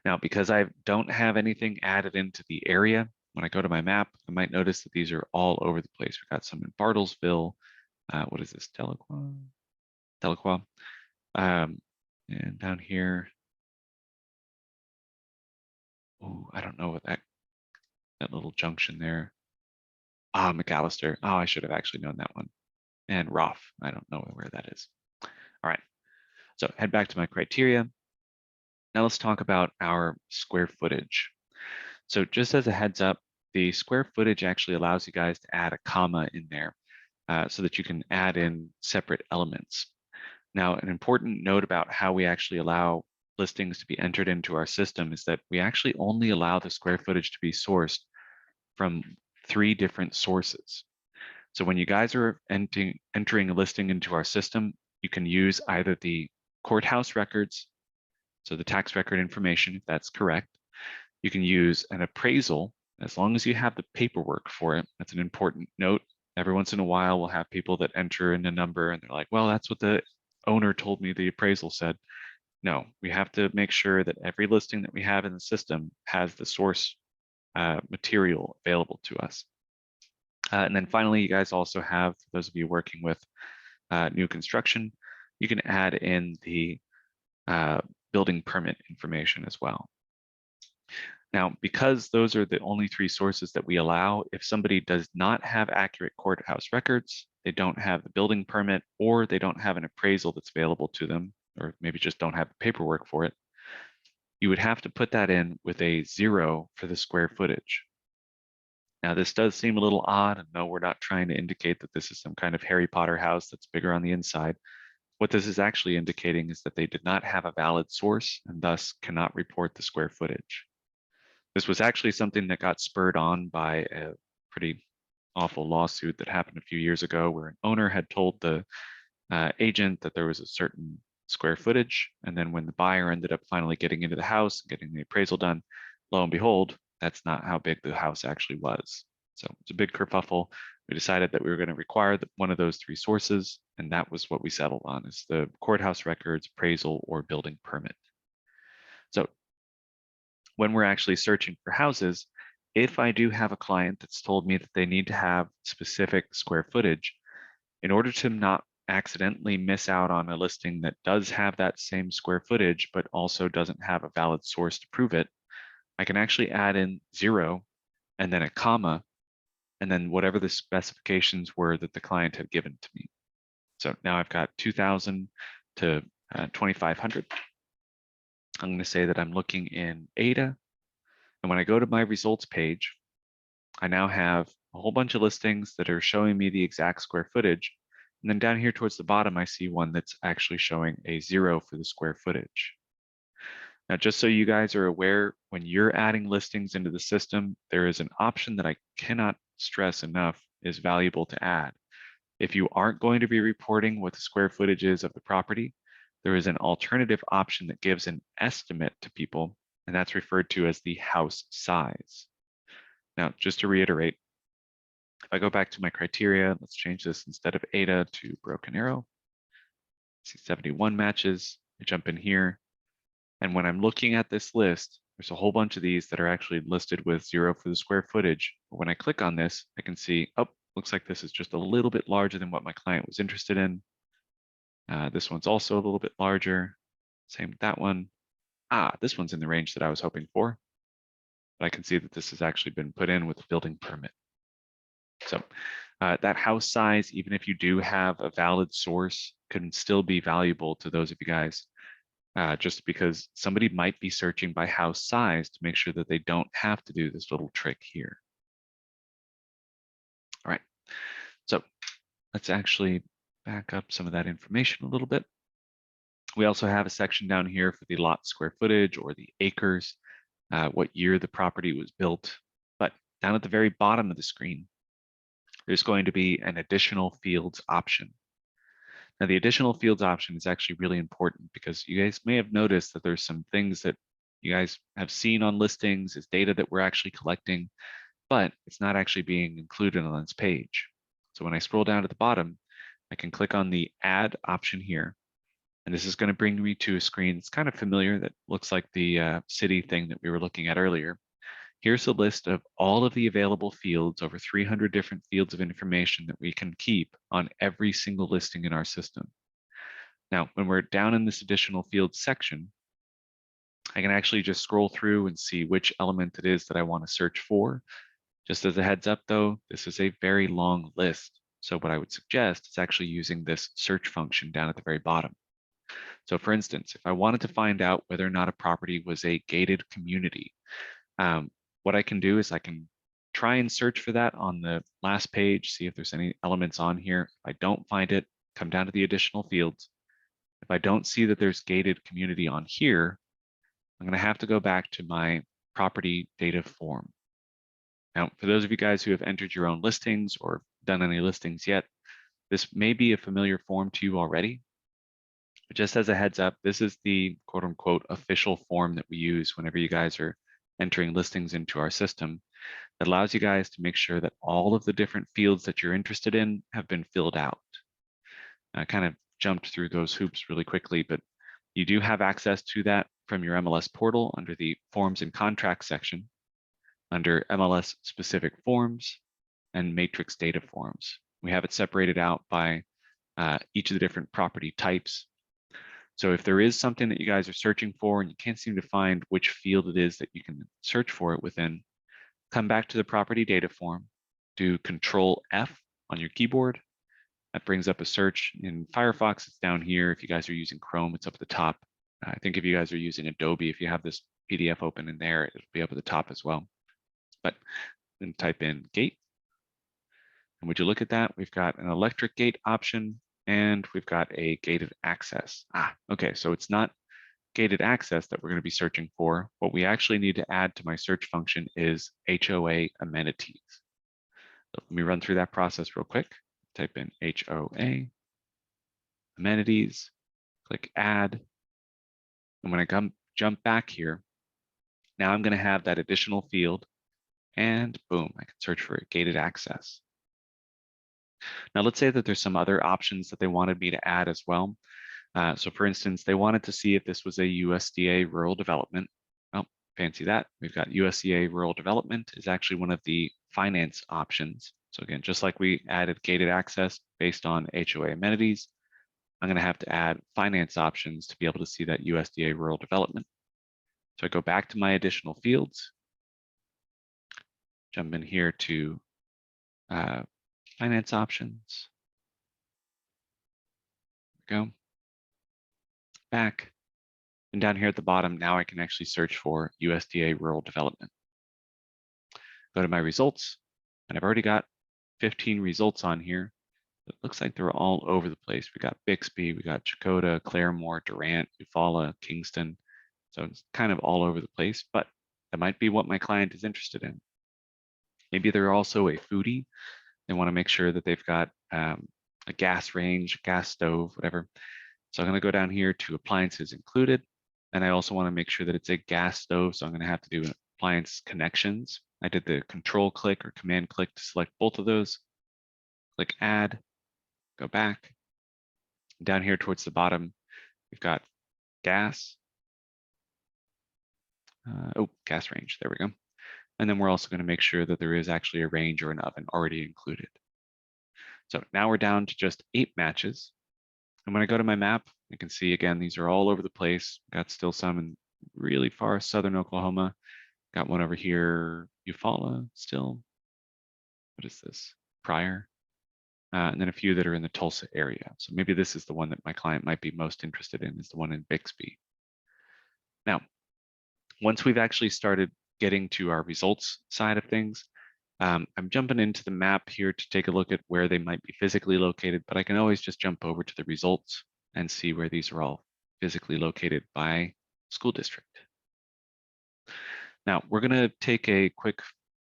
Now, because I don't have anything added into the area, when I go to my map, I might notice that these are all over the place. We've got some in Bartlesville. What is this? Delacroix. And down here, oh, I don't know what that little junction there. McAllister. Oh, I should have actually known that one. And Roth. I don't know where that is. All right. So head back to my criteria. Now let's talk about our square footage. So just as a heads up, the square footage actually allows you guys to add a comma in there so that you can add in separate elements. Now, an important note about how we actually allow listings to be entered into our system is that we actually only allow the square footage to be sourced from 3 different sources. So when you guys are entering a listing into our system, you can use either the courthouse records, so the tax record information, if that's correct. You can use an appraisal, as long as you have the paperwork for it. That's an important note. Every once in a while, we'll have people that enter in a number and they're like, well, that's what the owner told me the appraisal said. No, we have to make sure that every listing that we have in the system has the source material available to us. And then finally, you guys also have, for those of you working with new construction, you can add in the building permit information as well. Now, because those are the only 3 sources that we allow, if somebody does not have accurate courthouse records, they don't have the building permit, or they don't have an appraisal that's available to them, or maybe just don't have the paperwork for it, you would have to put that in with a 0 for the square footage. Now, this does seem a little odd, and no, we're not trying to indicate that this is some kind of Harry Potter house that's bigger on the inside. What this is actually indicating is that they did not have a valid source and thus cannot report the square footage. This was actually something that got spurred on by a pretty awful lawsuit that happened a few years ago, where an owner had told the agent that there was a certain square footage. And then when the buyer ended up finally getting into the house, getting the appraisal done, lo and behold, that's not how big the house actually was. So it's a big kerfuffle. We decided that we were going to require one of those 3 sources, and that was what we settled on, is the courthouse records, appraisal, or building permit. So when we're actually searching for houses, if I do have a client that's told me that they need to have specific square footage, in order to not accidentally miss out on a listing that does have that same square footage, but also doesn't have a valid source to prove it, I can actually add in 0 and then a comma, and then whatever the specifications were that the client had given to me. So now I've got 2,000 to 2,500. I'm going to say that I'm looking in Ada. And when I go to my results page, I now have a whole bunch of listings that are showing me the exact square footage. And then down here towards the bottom, I see one that's actually showing a 0 for the square footage. Now, just so you guys are aware, when you're adding listings into the system, there is an option that I cannot stress enough is valuable to add. If you aren't going to be reporting what the square footage is of the property, there is an alternative option that gives an estimate to people, and that's referred to as the house size. Now, just to reiterate, if I go back to my criteria, let's change this instead of Ada to Broken Arrow. See 71 matches. I jump in here. And when I'm looking at this list, there's a whole bunch of these that are actually listed with 0 for the square footage. But when I click on this, I can see, oh, looks like this is just a little bit larger than what my client was interested in. This one's also a little bit larger. Same with that one. This one's in the range that I was hoping for. But I can see that this has actually been put in with a building permit. So that house size, even if you do have a valid source, can still be valuable to those of you guys, just because somebody might be searching by house size to make sure that they don't have to do this little trick here. All right, so let's actually back up some of that information a little bit. We also have a section down here for the lot square footage or the acres, what year the property was built. But down at the very bottom of the screen, there's going to be an additional fields option. Now, the additional fields option is actually really important because you guys may have noticed that there's some things that you guys have seen on listings as data that we're actually collecting, but it's not actually being included on this page. So when I scroll down to the bottom, I can click on the add option here. And this is going to bring me to a screen that's kind of familiar that looks like the city thing that we were looking at earlier. Here's a list of all of the available fields, over 300 different fields of information that we can keep on every single listing in our system. Now, when we're down in this additional fields section, I can actually just scroll through and see which element it is that I want to search for. Just as a heads up though, this is a very long list. So what I would suggest is actually using this search function down at the very bottom. So for instance, if I wanted to find out whether or not a property was a gated community, what I can do is I can try and search for that on the last page, see if there's any elements on here. If I don't find it, come down to the additional fields. If I don't see that there's gated community on here, I'm going to have to go back to my property data form. Now, for those of you guys who have entered your own listings or done any listings yet, this may be a familiar form to you already. But just as a heads up, this is the quote unquote official form that we use whenever you guys are entering listings into our system. That allows you guys to make sure that all of the different fields that you're interested in have been filled out. I kind of jumped through those hoops really quickly, but you do have access to that from your MLS portal under the Forms and Contracts section, under MLS specific forms and matrix data forms. We have it separated out by each of the different property types. So if there is something that you guys are searching for and you can't seem to find which field it is that you can search for it within, come back to the property data form, do Control F on your keyboard. That brings up a search. In Firefox, it's down here. If you guys are using Chrome, it's up at the top. I think if you guys are using Adobe, if you have this PDF open in there, it'll be up at the top as well. But then type in gate. And would you look at that? We've got an electric gate option and we've got a gated access. Okay, so it's not gated access that we're going to be searching for. What we actually need to add to my search function is HOA amenities. So let me run through that process real quick. Type in HOA amenities, click add. And when I jump back here, now I'm going to have that additional field and boom, I can search for gated access. Now let's say that there's some other options that they wanted me to add as well. So for instance, they wanted to see if this was a USDA rural development. Oh, fancy that. We've got USDA rural development is actually one of the finance options. So again, just like we added gated access based on HOA amenities, I'm going to have to add finance options to be able to see that USDA rural development. So I go back to my additional fields, jump in here to finance options, go back, and down here at the bottom, now I can actually search for USDA rural development. Go to my results, and I've already got 15 results on here. It looks like they're all over the place. We got Bixby, we got Chakota, Claremore, Durant, Eufaula, Kingston. So it's kind of all over the place, but that might be what my client is interested in. Maybe they're also a foodie. They want to make sure that they've got a gas range, gas stove, whatever. So I'm going to go down here to appliances included. And I also want to make sure that it's a gas stove. So I'm going to have to do appliance connections. I did the control click or command click to select both of those. Click add, go back. Down here towards the bottom, we've got gas. Gas range, there we go. And then we're also going to make sure that there is actually a range or an oven already included. So now we're down to just 8 matches. And when I go to my map, you can see again, these are all over the place. Got still some in really far southern Oklahoma. Got one over here, Eufaula still. What is this? Pryor. And then a few that are in the Tulsa area. So maybe this is the one that my client might be most interested in, is the one in Bixby. Now, once we've actually started getting to our results side of things, I'm jumping into the map here to take a look at where they might be physically located, but I can always just jump over to the results and see where these are all physically located by school district. Now, we're going to take a quick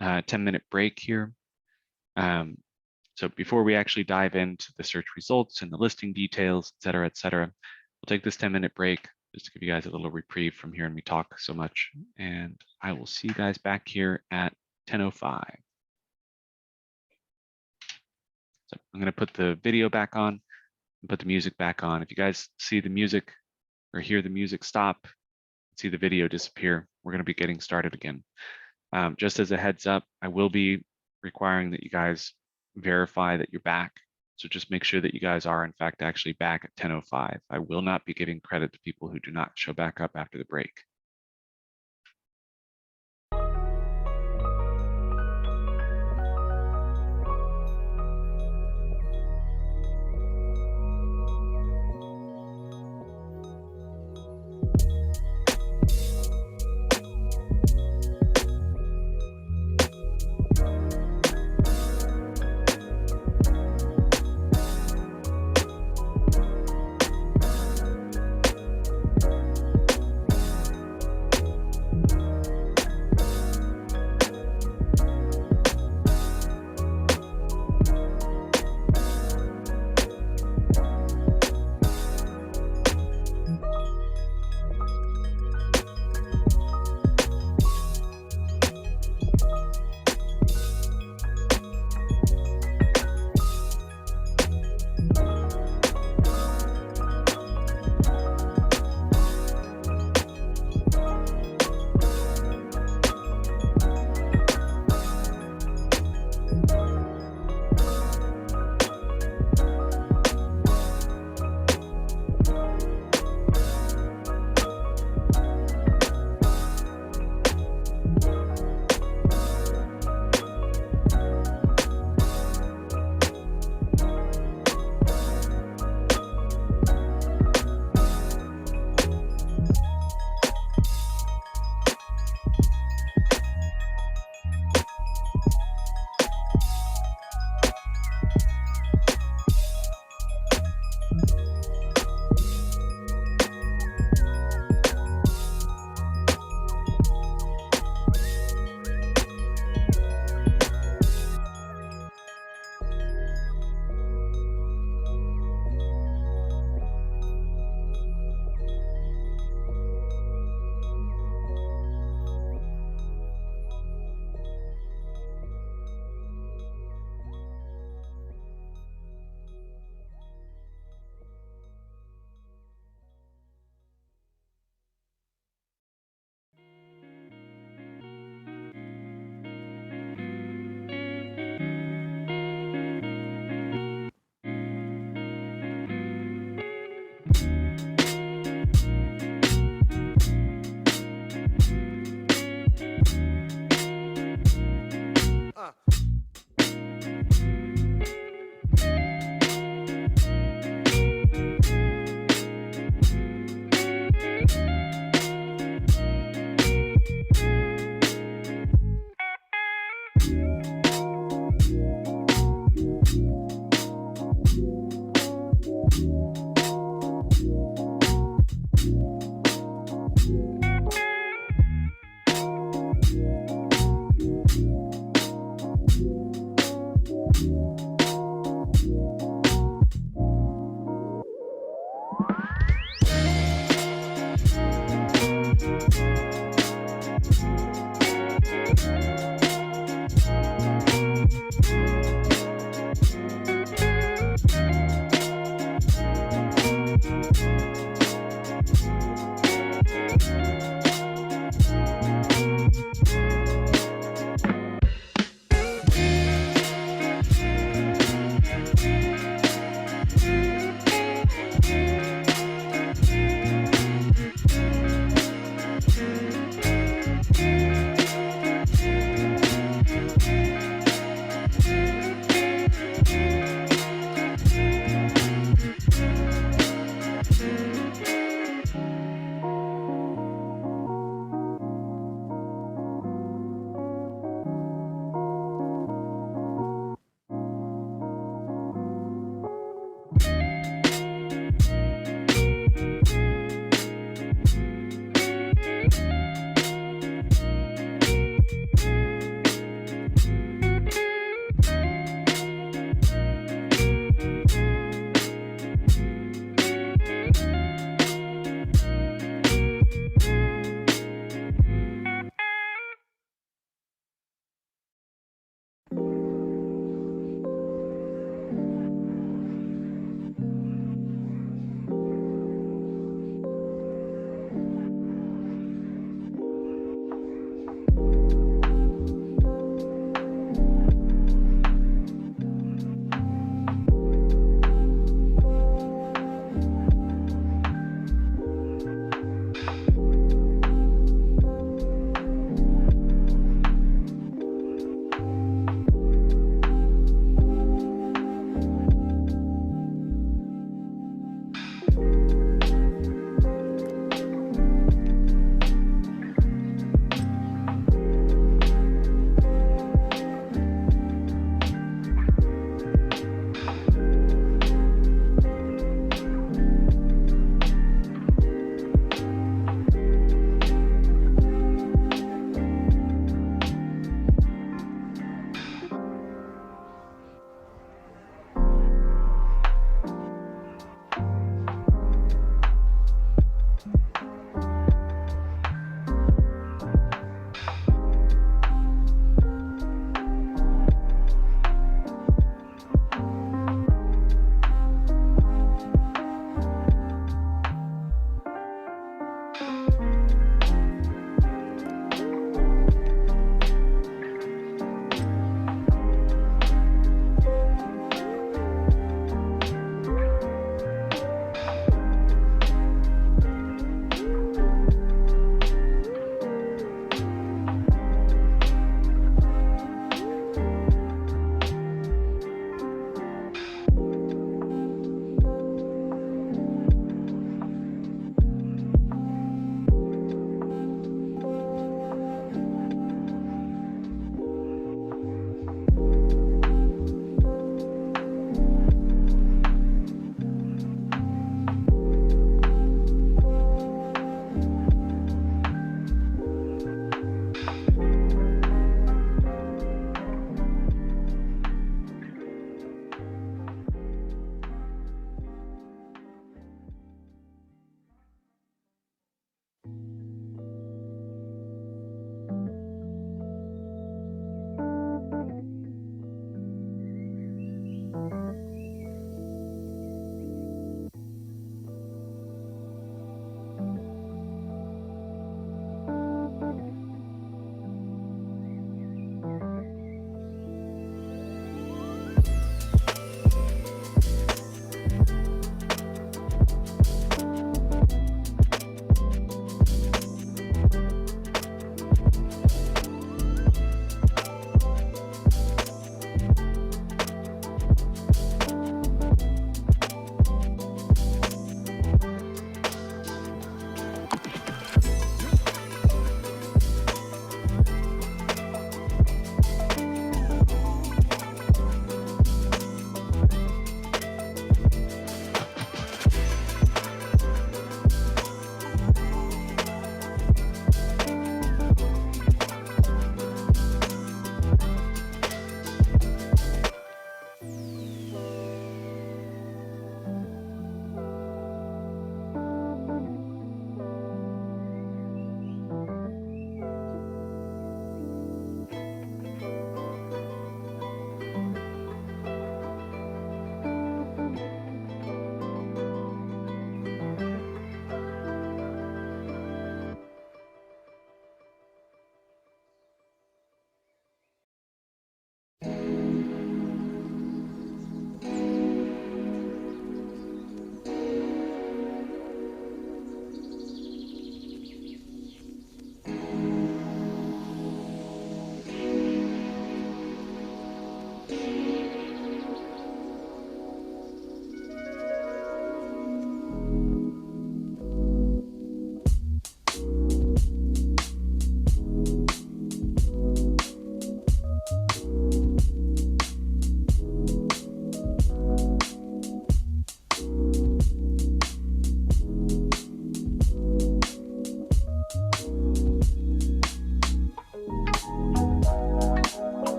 10-minute break here. So before we actually dive into the search results and the listing details, et cetera, we'll take this 10-minute break just to give you guys a little reprieve from hearing me talk so much. And I will see you guys back here at 10:05. So I'm going to put the video back on and put the music back on. If you guys see the music or hear the music stop, see the video disappear, we're going to be getting started again. Just as a heads up, I will be requiring that you guys verify that you're back. So just make sure that you guys are in fact actually back at 10:05. I will not be giving credit to people who do not show back up after the break.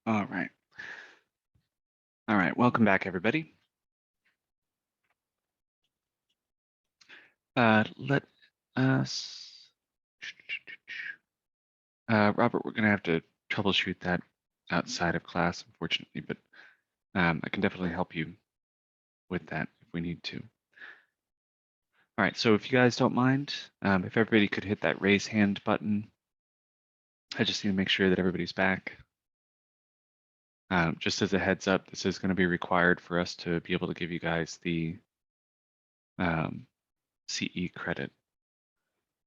All right. All right. Welcome back, everybody. Let us, Robert, we're going to have to troubleshoot that outside of class, unfortunately, but I can definitely help you with that if we need to. All right. So if you guys don't mind, if everybody could hit that raise hand button, I just need to make sure that everybody's back. Just as a heads up, this is going to be required for us to be able to give you guys the CE credit.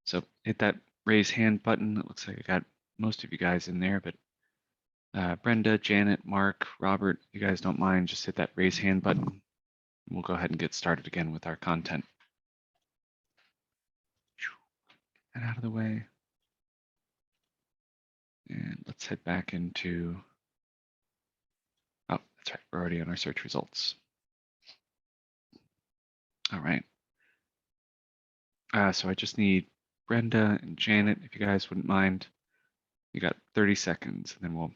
So hit that raise hand button. It looks like I got most of you guys in there, but Brenda, Janet, Mark, Robert, you guys don't mind, just hit that raise hand button. We'll go ahead and get started again with our content. Get out of the way. And let's head back into, oh, that's right, we're already on our search results. All right. So I just need Brenda and Janet, if you guys wouldn't mind. You got 30 seconds, and then we'll,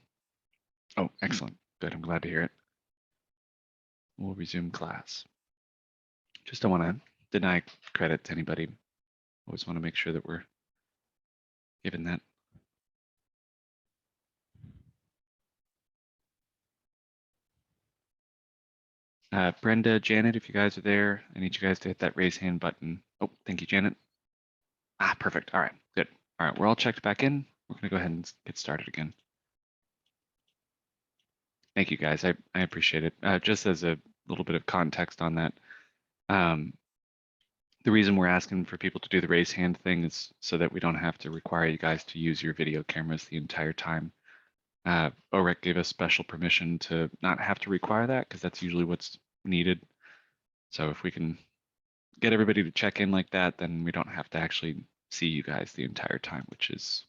oh, excellent. Good, I'm glad to hear it. We'll resume class. Just don't want to deny credit to anybody. Always want to make sure that we're given that. Brenda, Janet, if you guys are there, I need you guys to hit that raise hand button. Oh, thank you, Janet. Ah, perfect. All right, good. All right, we're all checked back in. We're going to go ahead and get started again. Thank you, guys. I appreciate it. Just as a little bit of context on that, the reason we're asking for people to do the raise hand thing is so that we don't have to require you guys to use your video cameras the entire time. OREC gave us special permission to not have to require that because that's usually what's needed. So if we can get everybody to check in like that, then we don't have to actually see you guys the entire time, which is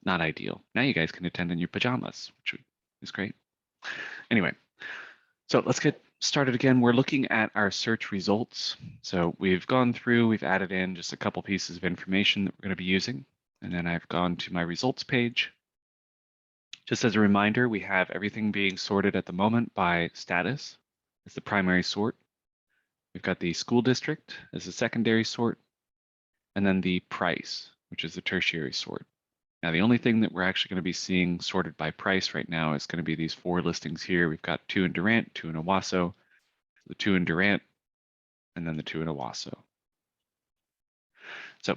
not ideal. Now you guys can attend in your pajamas, which is great. Anyway, so let's get started again. We're looking at our search results. So we've gone through, we've added in just a couple pieces of information that we're going to be using. And then I've gone to my results page. Just as a reminder, we have everything being sorted at the moment by status as the primary sort. We've got the school district as the secondary sort, and then the price, which is the tertiary sort. Now, the only thing that we're actually going to be seeing sorted by price right now is going to be these 4 listings here. We've got 2 in Durant, 2 in Owasso, the 2 in Durant, and then the 2 in Owasso. So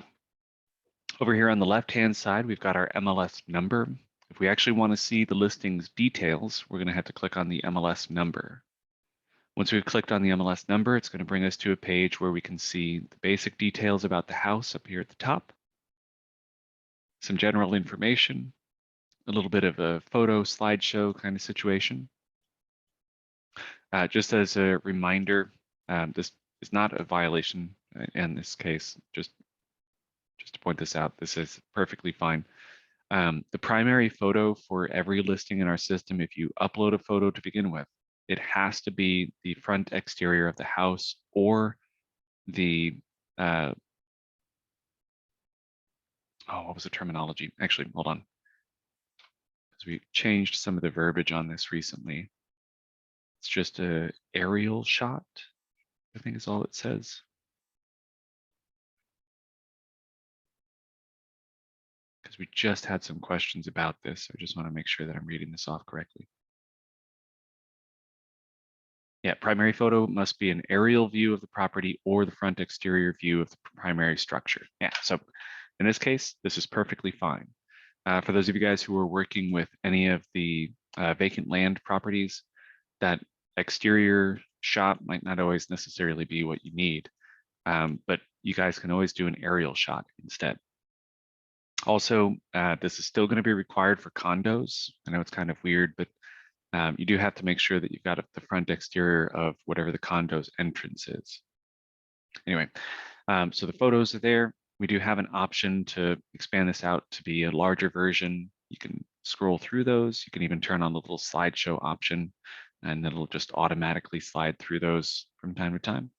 over here on the left-hand side, we've got our MLS number. If we actually want to see the listings details, we're going to have to click on the MLS number. Once we've clicked on the MLS number, it's going to bring us to a page where we can see the basic details about the house up here at the top, some general information, a little bit of a photo slideshow kind of situation. Just as a reminder, this is not a violation in this case. Just to point this out, this is perfectly fine. The primary photo for every listing in our system, if you upload a photo to begin with, it has to be the front exterior of the house or the, what was the terminology? Actually, hold on. Because we changed some of the verbiage on this recently. It's just a aerial shot, I think is all it says. Because we just had some questions about this. So I just want to make sure that I'm reading this off correctly. Yeah, primary photo must be an aerial view of the property or the front exterior view of the primary structure. Yeah, so in this case, this is perfectly fine. For those of you guys who are working with any of the vacant land properties, that exterior shot might not always necessarily be what you need, but you guys can always do an aerial shot instead. Also, this is still going to be required for condos. I know it's kind of weird, but you do have to make sure that you've got the front exterior of whatever the condo's entrance is. Anyway, so the photos are there. We do have an option to expand this out to be a larger version. You can scroll through those. You can even turn on the little slideshow option, and it'll just automatically slide through those from time to time.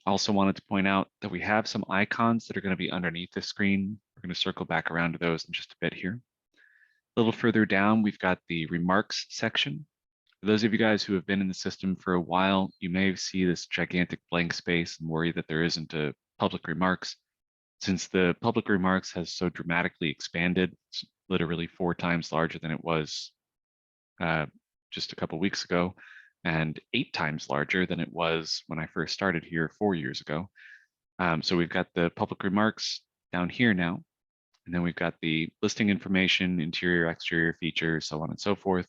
Also wanted to point out that we have some icons that are going to be underneath the screen. We're going to circle back around to those in just a bit here. A little further down, we've got the remarks section. For those of you guys who have been in the system for a while, you may see this gigantic blank space and worry that there isn't a public remarks. Since the public remarks has so dramatically expanded, it's literally 4 times larger than it was just a couple weeks ago, and 8 times larger than it was when I first started here 4 years ago. So we've got the public remarks down here now, and then we've got the listing information, interior, exterior features, so on and so forth.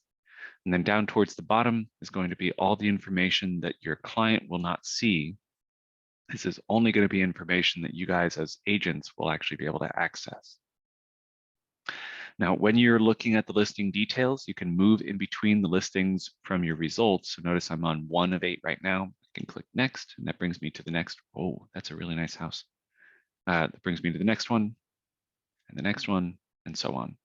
And then down towards the bottom is going to be all the information that your client will not see. This is only going to be information that you guys as agents will actually be able to access. Now, when you're looking at the listing details, you can move in between the listings from your results. So notice I'm on 1 of 8 right now. I can click next, and that brings me to the next. Oh, that's a really nice house. That brings me to the next one, and the next one, and so on.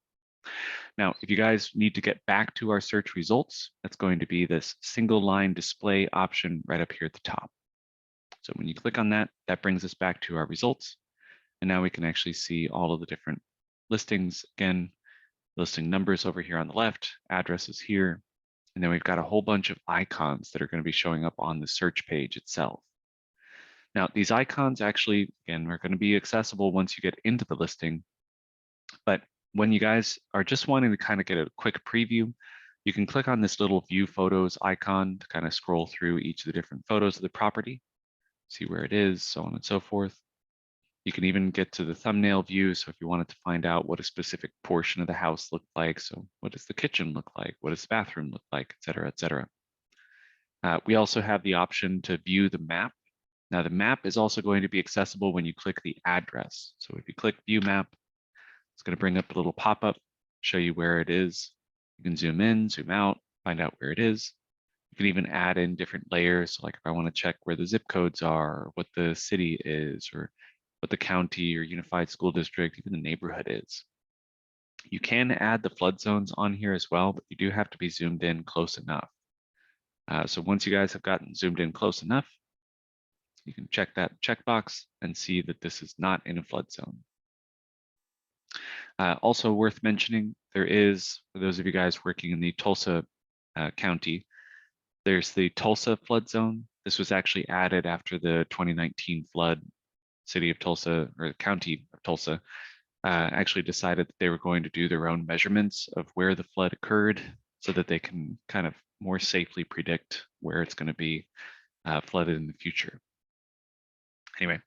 Now, if you guys need to get back to our search results, that's going to be this single line display option right up here at the top. So when you click on that, that brings us back to our results. And now we can actually see all of the different listings. Again, listing numbers over here on the left, addresses here, and then we've got a whole bunch of icons that are going to be showing up on the search page itself. Now, these icons actually, again, are going to be accessible once you get into the listing, but when you guys are just wanting to kind of get a quick preview, you can click on this little view photos icon to kind of scroll through each of the different photos of the property, see where it is, so on and so forth. You can even get to the thumbnail view. So if you wanted to find out what a specific portion of the house looked like, so what does the kitchen look like? What does the bathroom look like, et cetera, et cetera. We also have the option to view the map. Now the map is also going to be accessible when you click the address. So if you click view map, it's going to bring up a little pop-up, show you where it is. You can zoom in, zoom out, find out where it is. You can even add in different layers. So like if I want to check where the zip codes are, or what the city is, or what the county or unified school district, even the neighborhood is. You can add the flood zones on here as well, but you do have to be zoomed in close enough. So once you guys have gotten zoomed in close enough, you can check that checkbox and see that this is not in a flood zone. Also worth mentioning, there is, for those of you guys working in the Tulsa County, there's the Tulsa flood zone. This was actually added after the 2019 flood. City of Tulsa, or the county of Tulsa, actually decided that they were going to do their own measurements of where the flood occurred so that they can kind of more safely predict where it's going to be flooded in the future. Anyway,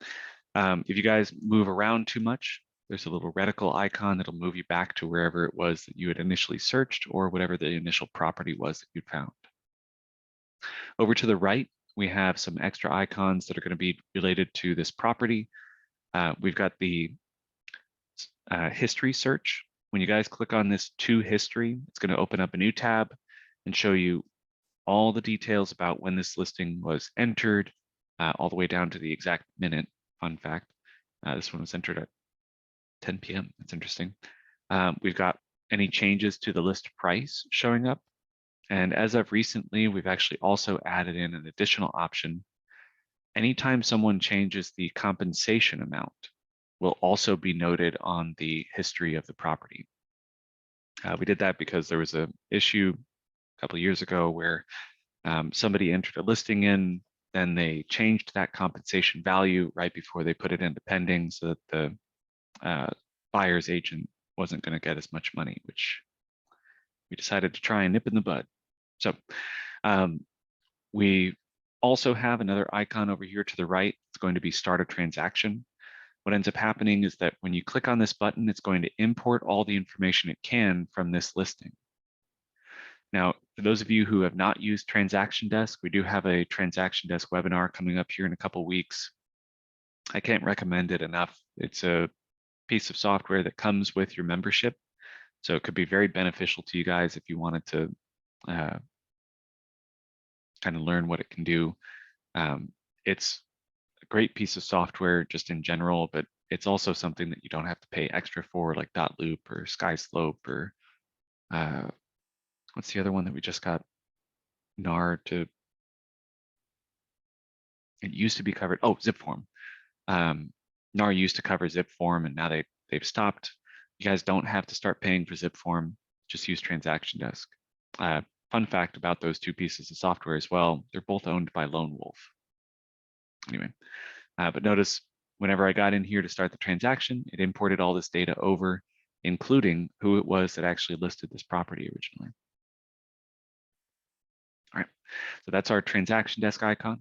if you guys move around too much, there's a little reticle icon that'll move you back to wherever it was that you had initially searched or whatever the initial property was that you found. Over to the right, we have some extra icons that are going to be related to this property. We've got the history search. When you guys click on this to history, it's going to open up a new tab and show you all the details about when this listing was entered, all the way down to the exact minute. Fun fact, this one was entered at 10 p.m. That's interesting. We've got any changes to the list price showing up. And as of recently, we've actually also added in an additional option. Anytime someone changes the compensation amount will also be noted on the history of the property. We did that because there was an issue a couple of years ago where somebody entered a listing in, then they changed that compensation value right before they put it into pending so that the buyer's agent wasn't going to get as much money, which we decided to try and nip in the bud. So we also have another icon over here to the right. It's going to be start a transaction. What ends up happening is that when you click on this button, it's going to import all the information it can from this listing. Now, for those of you who have not used Transaction Desk, we do have a Transaction Desk webinar coming up here in a couple of weeks. I can't recommend it enough. It's a piece of software that comes with your membership. So it could be very beneficial to you guys if you wanted to kind of learn what it can do. It's a great piece of software just in general, but it's also something that you don't have to pay extra for, like Dotloop or SkySlope or what's the other one that we just got? NAR to, it used to be covered. Oh, ZipForm. NAR used to cover ZipForm, and now they've stopped. You guys don't have to start paying for ZipForm. just use Transaction Desk. Fun fact about those two pieces of software as well, they're both owned by Lone Wolf. Anyway, but notice whenever I got in here to start the transaction, it imported all this data over, including who it was that actually listed this property originally. All right, so that's our Transaction Desk icon.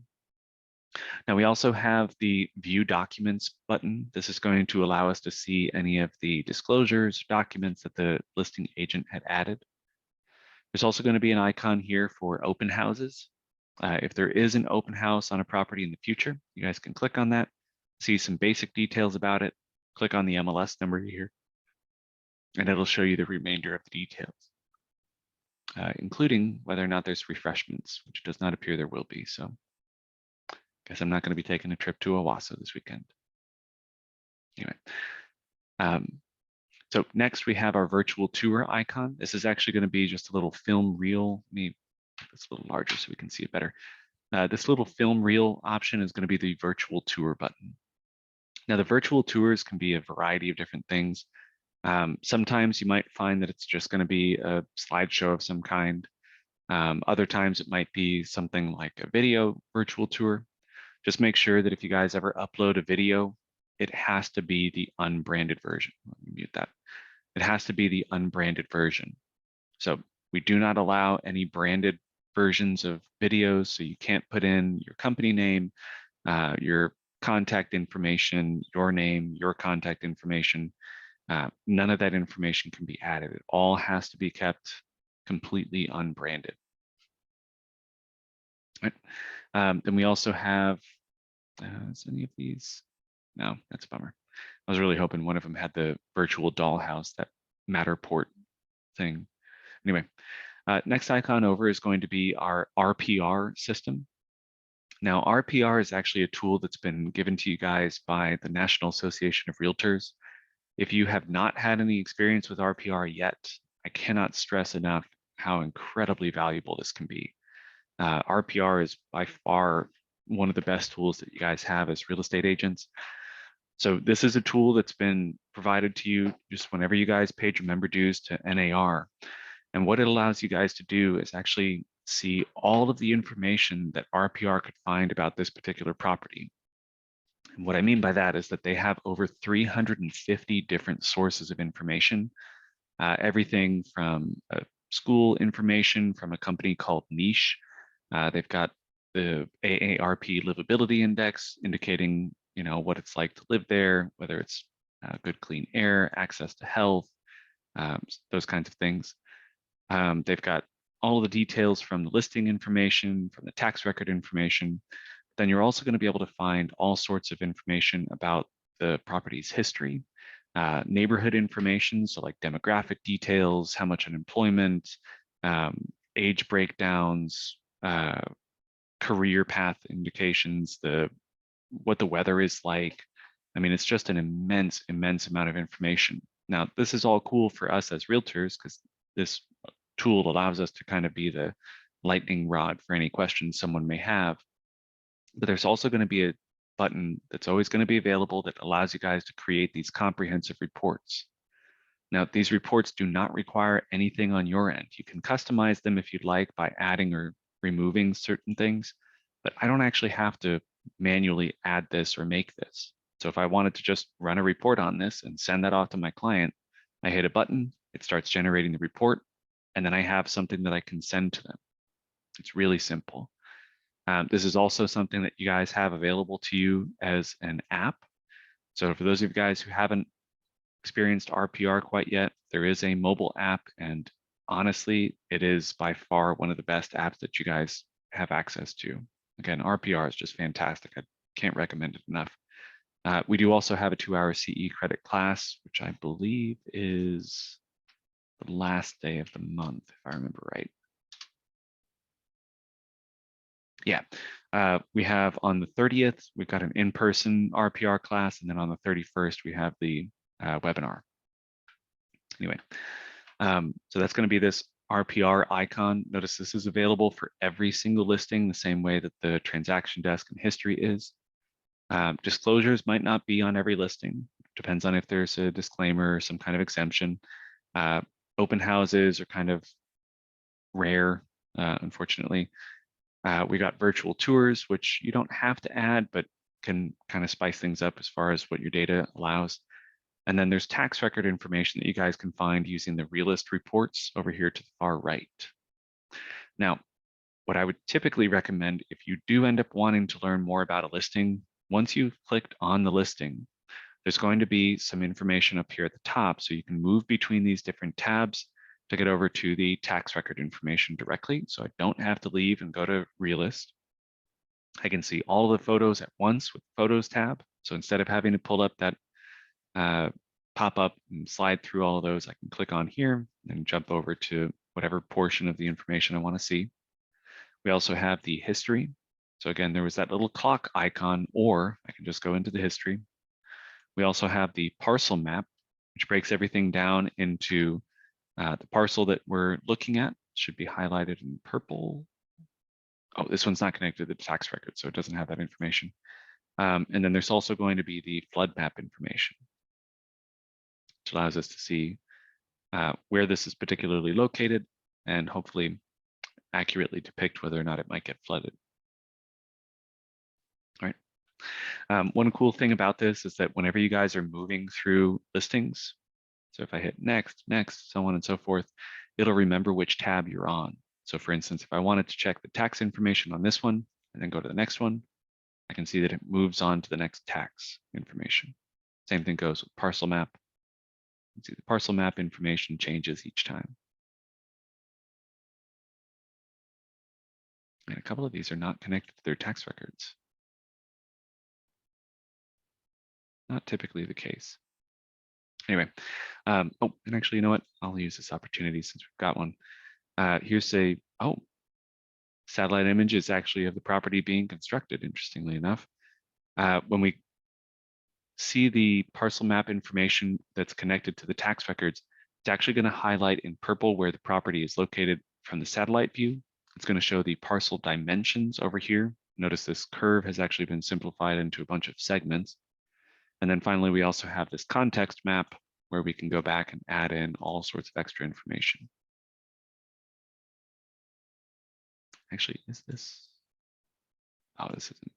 Now we also have the View Documents button. This is going to allow us to see any of the disclosures, documents that the listing agent had added. There's also going to be an icon here for open houses. If there is an open house on a property in the future, you guys can click on that, see some basic details about it, click on the MLS number here, and it'll show you the remainder of the details, including whether or not there's refreshments, which does not appear there will be. So I guess I'm not going to be taking a trip to Owasso this weekend. Anyway, so next we have our virtual tour icon. This is actually going to be just a little film reel. Let me make this a little larger so we can see it better. This little film reel option is going to be the virtual tour button. Now the virtual tours can be a variety of different things. Sometimes you might find that it's just going to be a slideshow of some kind. Other times it might be something like a video virtual tour. Just make sure that if you guys ever upload a video, it has to be the unbranded version. Let me mute that. It has to be the unbranded version. So we do not allow any branded versions of videos. So you can't put in your company name, your contact information, your name, your contact information. None of that information can be added. It all has to be kept completely unbranded. Right. Then we also have, is any of these? No, that's a bummer. I was really hoping one of them had the virtual dollhouse, that Matterport thing. Anyway, next icon over is going to be our RPR system. Now, RPR is actually a tool that's been given to you guys by the National Association of Realtors. If you have not had any experience with RPR yet, I cannot stress enough how incredibly valuable this can be. RPR is by far one of the best tools that you guys have as real estate agents. So this is a tool that's been provided to you just whenever you guys paid your member dues to NAR. And what it allows you guys to do is actually see all of the information that RPR could find about this particular property. And what I mean by that is that they have over 350 different sources of information, everything from school information from a company called Niche. They've got the AARP livability index indicating, what it's like to live there, whether it's good clean air, access to health, those kinds of things. They've got all of the details from the listing information, from the tax record information. Then you're also going to be able to find all sorts of information about the property's history, neighborhood information, so like demographic details, how much unemployment, age breakdowns, career path indications, what the weather is like. I mean, it's just an immense amount of information. Now, this is all cool for us as realtors because this tool allows us to kind of be the lightning rod for any questions someone may have. But there's also going to be a button that's always going to be available that allows you guys to create these comprehensive reports. Now, these reports do not require anything on your end. You can customize them if you'd like by adding or removing certain things, but I don't actually have to manually add this or make this. So if I wanted to just run a report on this and send that off to my client, I hit a button, it starts generating the report, and then I have something that I can send to them. It's really simple. This is also something that you guys have available to you as an app. So for those of you guys who haven't experienced RPR quite yet, there is a mobile app, and honestly, it is by far one of the best apps that you guys have access to. Again, RPR is just fantastic. I can't recommend it enough. We do also have a 2-hour CE credit class, which I believe is the last day of the month, if I remember right. Yeah, we have on the 30th, we've got an in-person RPR class, and then on the 31st, we have the webinar. Anyway, so that's going to be this RPR icon. Notice this is available for every single listing, the same way that the transaction desk and history is. Disclosures might not be on every listing. Depends on if there's a disclaimer or some kind of exemption. Open houses are kind of rare, unfortunately. We got virtual tours, which you don't have to add, but can kind of spice things up as far as what your data allows. And then there's tax record information that you guys can find using the realist reports over here to the far right. Now, what I would typically recommend if you do end up wanting to learn more about a listing, once you've clicked on the listing, there's going to be some information up here at the top, so you can move between these different tabs to get over to the tax record information directly. So I don't have to leave and go to Realist. I can see all of the photos at once with the Photos tab. So instead of having to pull up that pop up and slide through all of those, I can click on here and jump over to whatever portion of the information I want to see. We also have the history. So again, there was that little clock icon, or I can just go into the history. We also have the parcel map, which breaks everything down into the parcel that we're looking at. Should be highlighted in purple. Oh, this one's not connected to the tax record, so it doesn't have that information. And then there's also going to be the flood map information, which allows us to see where this is particularly located and hopefully accurately depict whether or not it might get flooded. All right. One cool thing about this is that whenever you guys are moving through listings, so if I hit next, next, so on and so forth, it'll remember which tab you're on. So for instance, if I wanted to check the tax information on this one and then go to the next one, I can see that it moves on to the next tax information. Same thing goes with parcel map. You can see the parcel map information changes each time. And a couple of these are not connected to their tax records. Not typically the case. Anyway, oh, and actually, you know what? I'll use this opportunity since we've got one. Here's a, oh, satellite images actually of the property being constructed, interestingly enough. When we see the parcel map information that's connected to the tax records, it's actually going to highlight in purple where the property is located from the satellite view. It's going to show the parcel dimensions over here. Notice this curve has actually been simplified into a bunch of segments. And then finally, we also have this context map where we can go back and add in all sorts of extra information. Actually, is this? Oh, this isn't.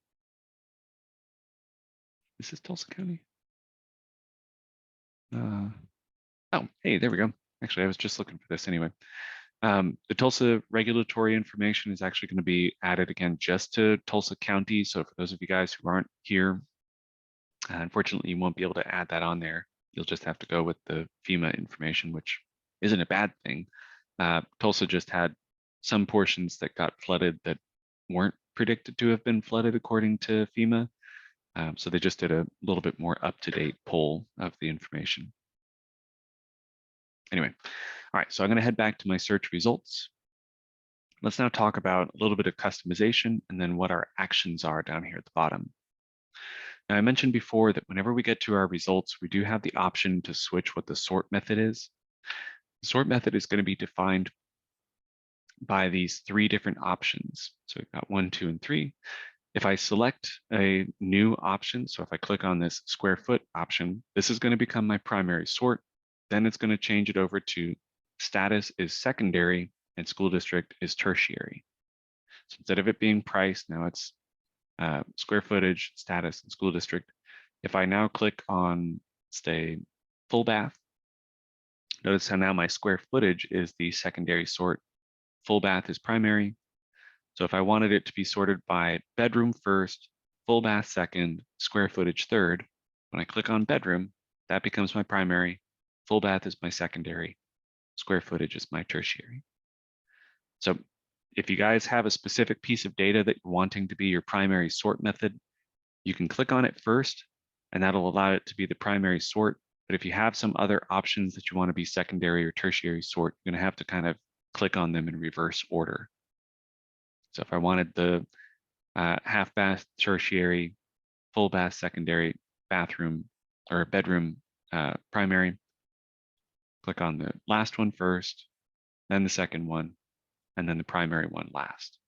This is Tulsa County. Oh, hey, there we go. Actually, I was just looking for this anyway. The Tulsa regulatory information is actually going to be added again just to Tulsa County. So for those of you guys who aren't here, unfortunately, you won't be able to add that on there. You'll just have to go with the FEMA information, which isn't a bad thing. Tulsa just had some portions that got flooded that weren't predicted to have been flooded according to FEMA. So they just did a little bit more up-to-date poll of the information. Anyway, all right, so I'm going to head back to my search results. Let's now talk about a little bit of customization and then what our actions are down here at the bottom. Now, I mentioned before that whenever we get to our results, we do have the option to switch what the sort method is. The sort method is going to be defined by these three different options. So we've got 1, 2, and 3. If I select a new option, so if I click on this square foot option, this is going to become my primary sort. Then it's going to change it over to status is secondary and school district is tertiary. So instead of it being price, now it's square footage, status, and school district. If I now click on, say, full bath, notice how now my square footage is the secondary sort, full bath is primary. So if I wanted it to be sorted by bedroom first, full bath second, square footage third, when I click on bedroom, that becomes my primary, full bath is my secondary, square footage is my tertiary. So if you guys have a specific piece of data that you're wanting to be your primary sort method, you can click on it first, and that'll allow it to be the primary sort. But if you have some other options that you want to be secondary or tertiary sort, you're going to have to kind of click on them in reverse order. So if I wanted the half bath tertiary, full bath secondary, bathroom or bedroom primary, click on the last one first, then the second one, and then the primary one last.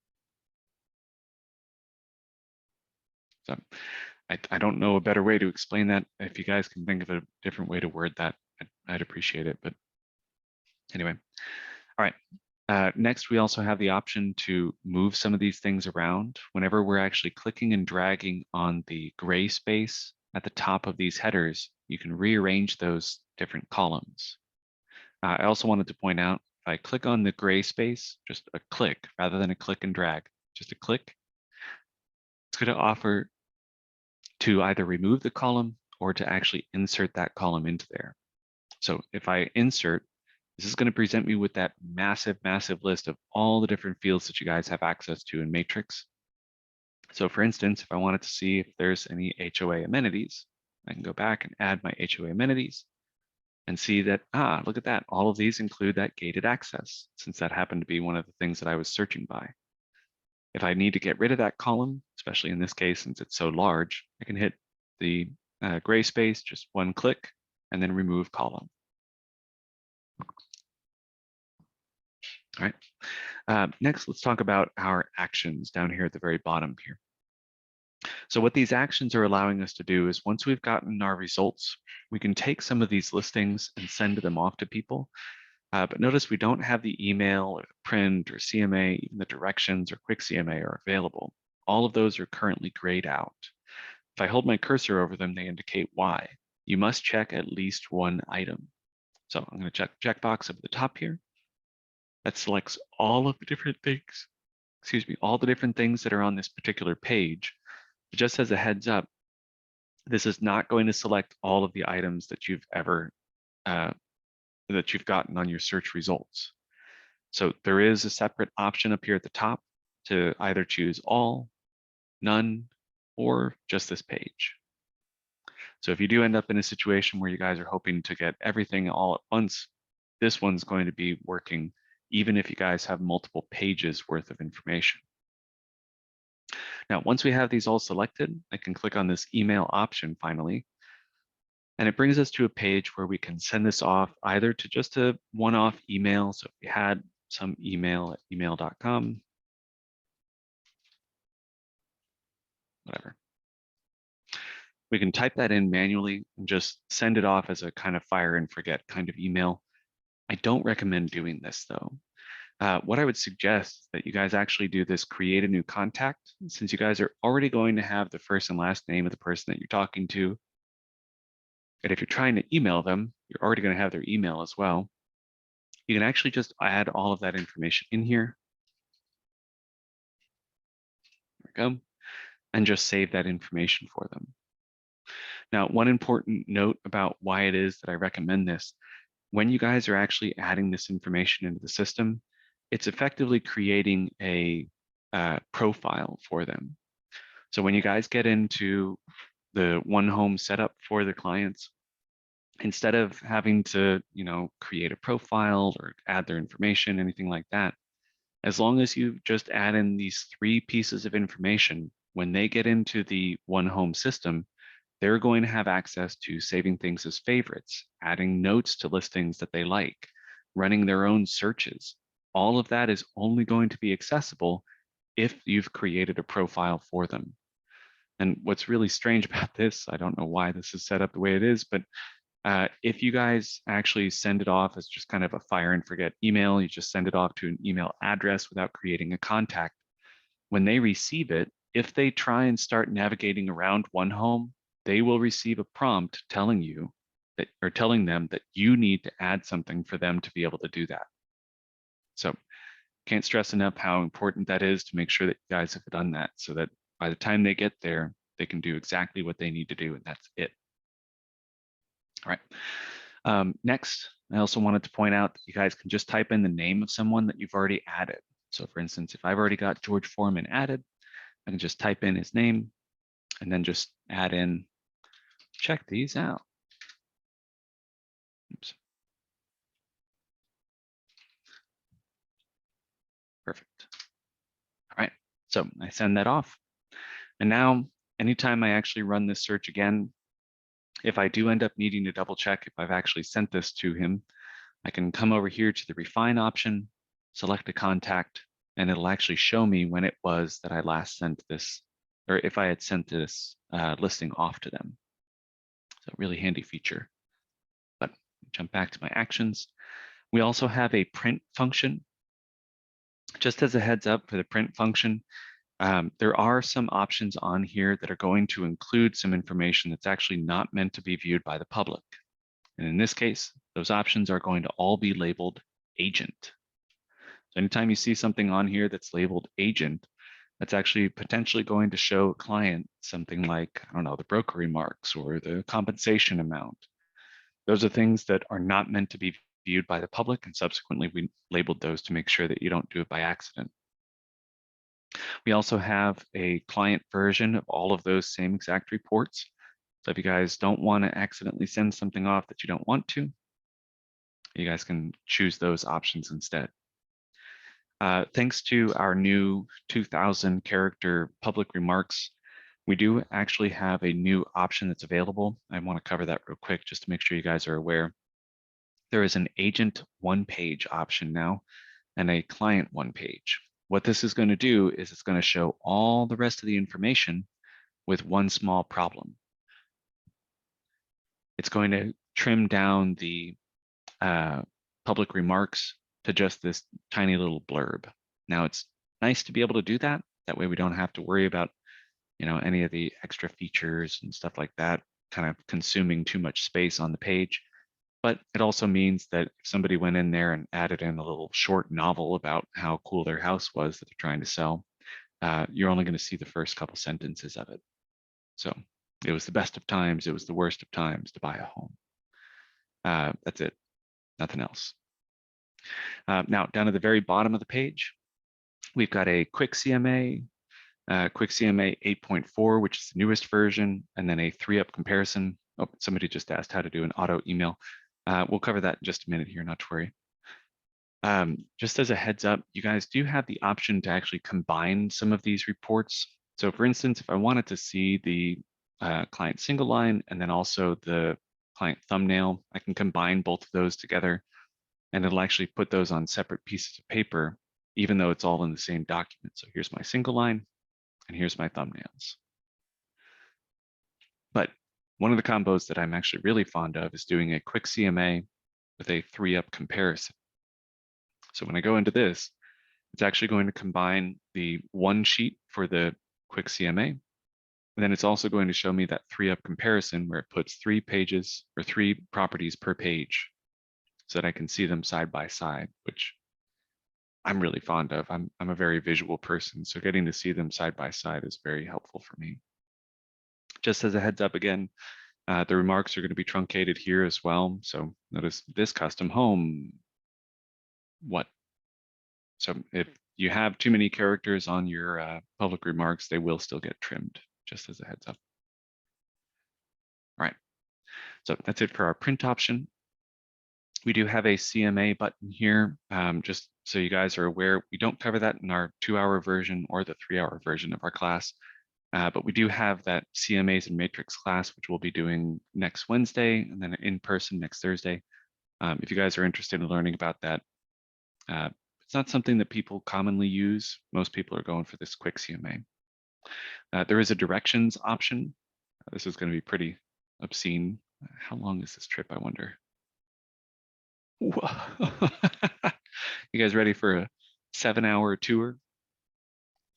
So I don't know a better way to explain that. If you guys can think of a different way to word that, I'd appreciate it. But Anyway, all right. Next, we also have the option to move some of these things around. Whenever we're actually clicking and dragging on the gray space at the top of these headers, you can rearrange those different columns. I also wanted to point out, if I click on the gray space, just a click rather than a click and drag, just a click, it's going to offer to either remove the column or to actually insert that column into there. So if I insert, this is going to present me with that massive, massive list of all the different fields that you guys have access to in Matrix. So for instance, if I wanted to see if there's any HOA amenities, I can go back and add my HOA amenities and see that, look at that. All of these include that gated access, since that happened to be one of the things that I was searching by. If I need to get rid of that column, especially in this case, since it's so large, I can hit the gray space, just one click, and then remove column. All right. Next, let's talk about our actions down here at the very bottom here. So what these actions are allowing us to do is once we've gotten our results, we can take some of these listings and send them off to people. But notice we don't have the email or the print or CMA, even the directions or quick CMA are available. All of those are currently grayed out. If I hold my cursor over them, they indicate why. You must check at least one item. So I'm going to check checkbox up at the top here. That selects all of the different things, all the different things that are on this particular page. But just as a heads up, this is not going to select all of the items that you've ever that you've gotten on your search results. So there is a separate option up here at the top to either choose all, none, or just this page. So if you do end up in a situation where you guys are hoping to get everything all at once, this one's going to be working even if you guys have multiple pages worth of information. Now, once we have these all selected, I can click on this email option finally, and it brings us to a page where we can send this off either to just a one-off email. So if we had some email at email.com, whatever. We can type that in manually and just send it off as a kind of fire and forget kind of email. I don't recommend doing this though. What I would suggest is that you guys actually do this create a new contact, since you guys are already going to have the first and last name of the person that you're talking to. And if you're trying to email them, you're already going to have their email as well. You can actually just add all of that information in here. There we go. And just save that information for them. Now, one important note about why it is that I recommend this, when you guys are actually adding this information into the system, it's effectively creating a profile for them. So when you guys get into the one home setup for the clients, instead of having to, create a profile or add their information, anything like that, as long as you just add in these 3 pieces of information, when they get into the one home system, they're going to have access to saving things as favorites, adding notes to listings that they like, running their own searches. All of that is only going to be accessible if you've created a profile for them. And what's really strange about this, I don't know why this is set up the way it is, but if you guys actually send it off as just kind of a fire and forget email, you just send it off to an email address without creating a contact. When they receive it, if they try and start navigating around one home, they will receive a prompt telling you that, or telling them that you need to add something for them to be able to do that. So can't stress enough how important that is to make sure that you guys have done that so that by the time they get there, they can do exactly what they need to do, and that's it. All right. Next, I also wanted to point out that you guys can just type in the name of someone that you've already added. So for instance, if I've already got George Foreman added, I can just type in his name and then just add in, check these out. Oops. Perfect. All right, so I send that off. And now, anytime I actually run this search again, if I do end up needing to double check if I've actually sent this to him, I can come over here to the refine option, select a contact, and it'll actually show me when it was that I last sent this, or if I had sent this listing off to them. So really handy feature. But jump back to my actions. We also have a print function. Just as a heads up for the print function, there are some options on here that are going to include some information that's actually not meant to be viewed by the public. And in this case, those options are going to all be labeled agent. So anytime you see something on here that's labeled agent, that's actually potentially going to show a client something like, I don't know, the broker remarks or the compensation amount. Those are things that are not meant to be viewed by the public, and subsequently we labeled those to make sure that you don't do it by accident. We also have a client version of all of those same exact reports. So if you guys don't want to accidentally send something off that you don't want to, you guys can choose those options instead. Thanks to our new 2000 character public remarks, we do actually have a new option that's available. I want to cover that real quick just to make sure you guys are aware. There is an agent one page option now and a client one page. What this is going to do is it's going to show all the rest of the information with one small problem. It's going to trim down the public remarks to just this tiny little blurb. Now it's nice to be able to do that. That way we don't have to worry about, any of the extra features and stuff like that kind of consuming too much space on the page. But it also means that if somebody went in there and added in a little short novel about how cool their house was that they're trying to sell, you're only going to see the first couple sentences of it. So it was the best of times, it was the worst of times to buy a home. That's it, nothing else. Now, down at the very bottom of the page, we've got a quick CMA 8.4, which is the newest version, and then a 3-up comparison. Oh, somebody just asked how to do an auto email. We'll cover that in just a minute here, not to worry. Just as a heads up, you guys do have the option to actually combine some of these reports. So for instance, if I wanted to see the client single line and then also the client thumbnail, I can combine both of those together, and it'll actually put those on separate pieces of paper, even though it's all in the same document. So here's my single line, and here's my thumbnails. But one of the combos that I'm actually really fond of is doing a quick CMA with a 3-up comparison. So when I go into this, it's actually going to combine the one sheet for the quick CMA, and then it's also going to show me that 3-up comparison where it puts 3 pages or 3 properties per page so that I can see them side by side, which I'm really fond of. I'm a very visual person, so getting to see them side by side is very helpful for me. Just as a heads up again, the remarks are going to be truncated here as well. So notice this custom home, what? So if you have too many characters on your public remarks, they will still get trimmed, just as a heads up. All right, so that's it for our print option. We do have a CMA button here, just so you guys are aware. We don't cover that in our 2-hour version or the 3-hour version of our class, but we do have that CMAs and matrix class, which we'll be doing next Wednesday and then in person next Thursday. If you guys are interested in learning about that, it's not something that people commonly use. Most people are going for this quick CMA. There is a directions option. This is going to be pretty obscene. How long is this trip, I wonder? You guys ready for a 7-hour tour?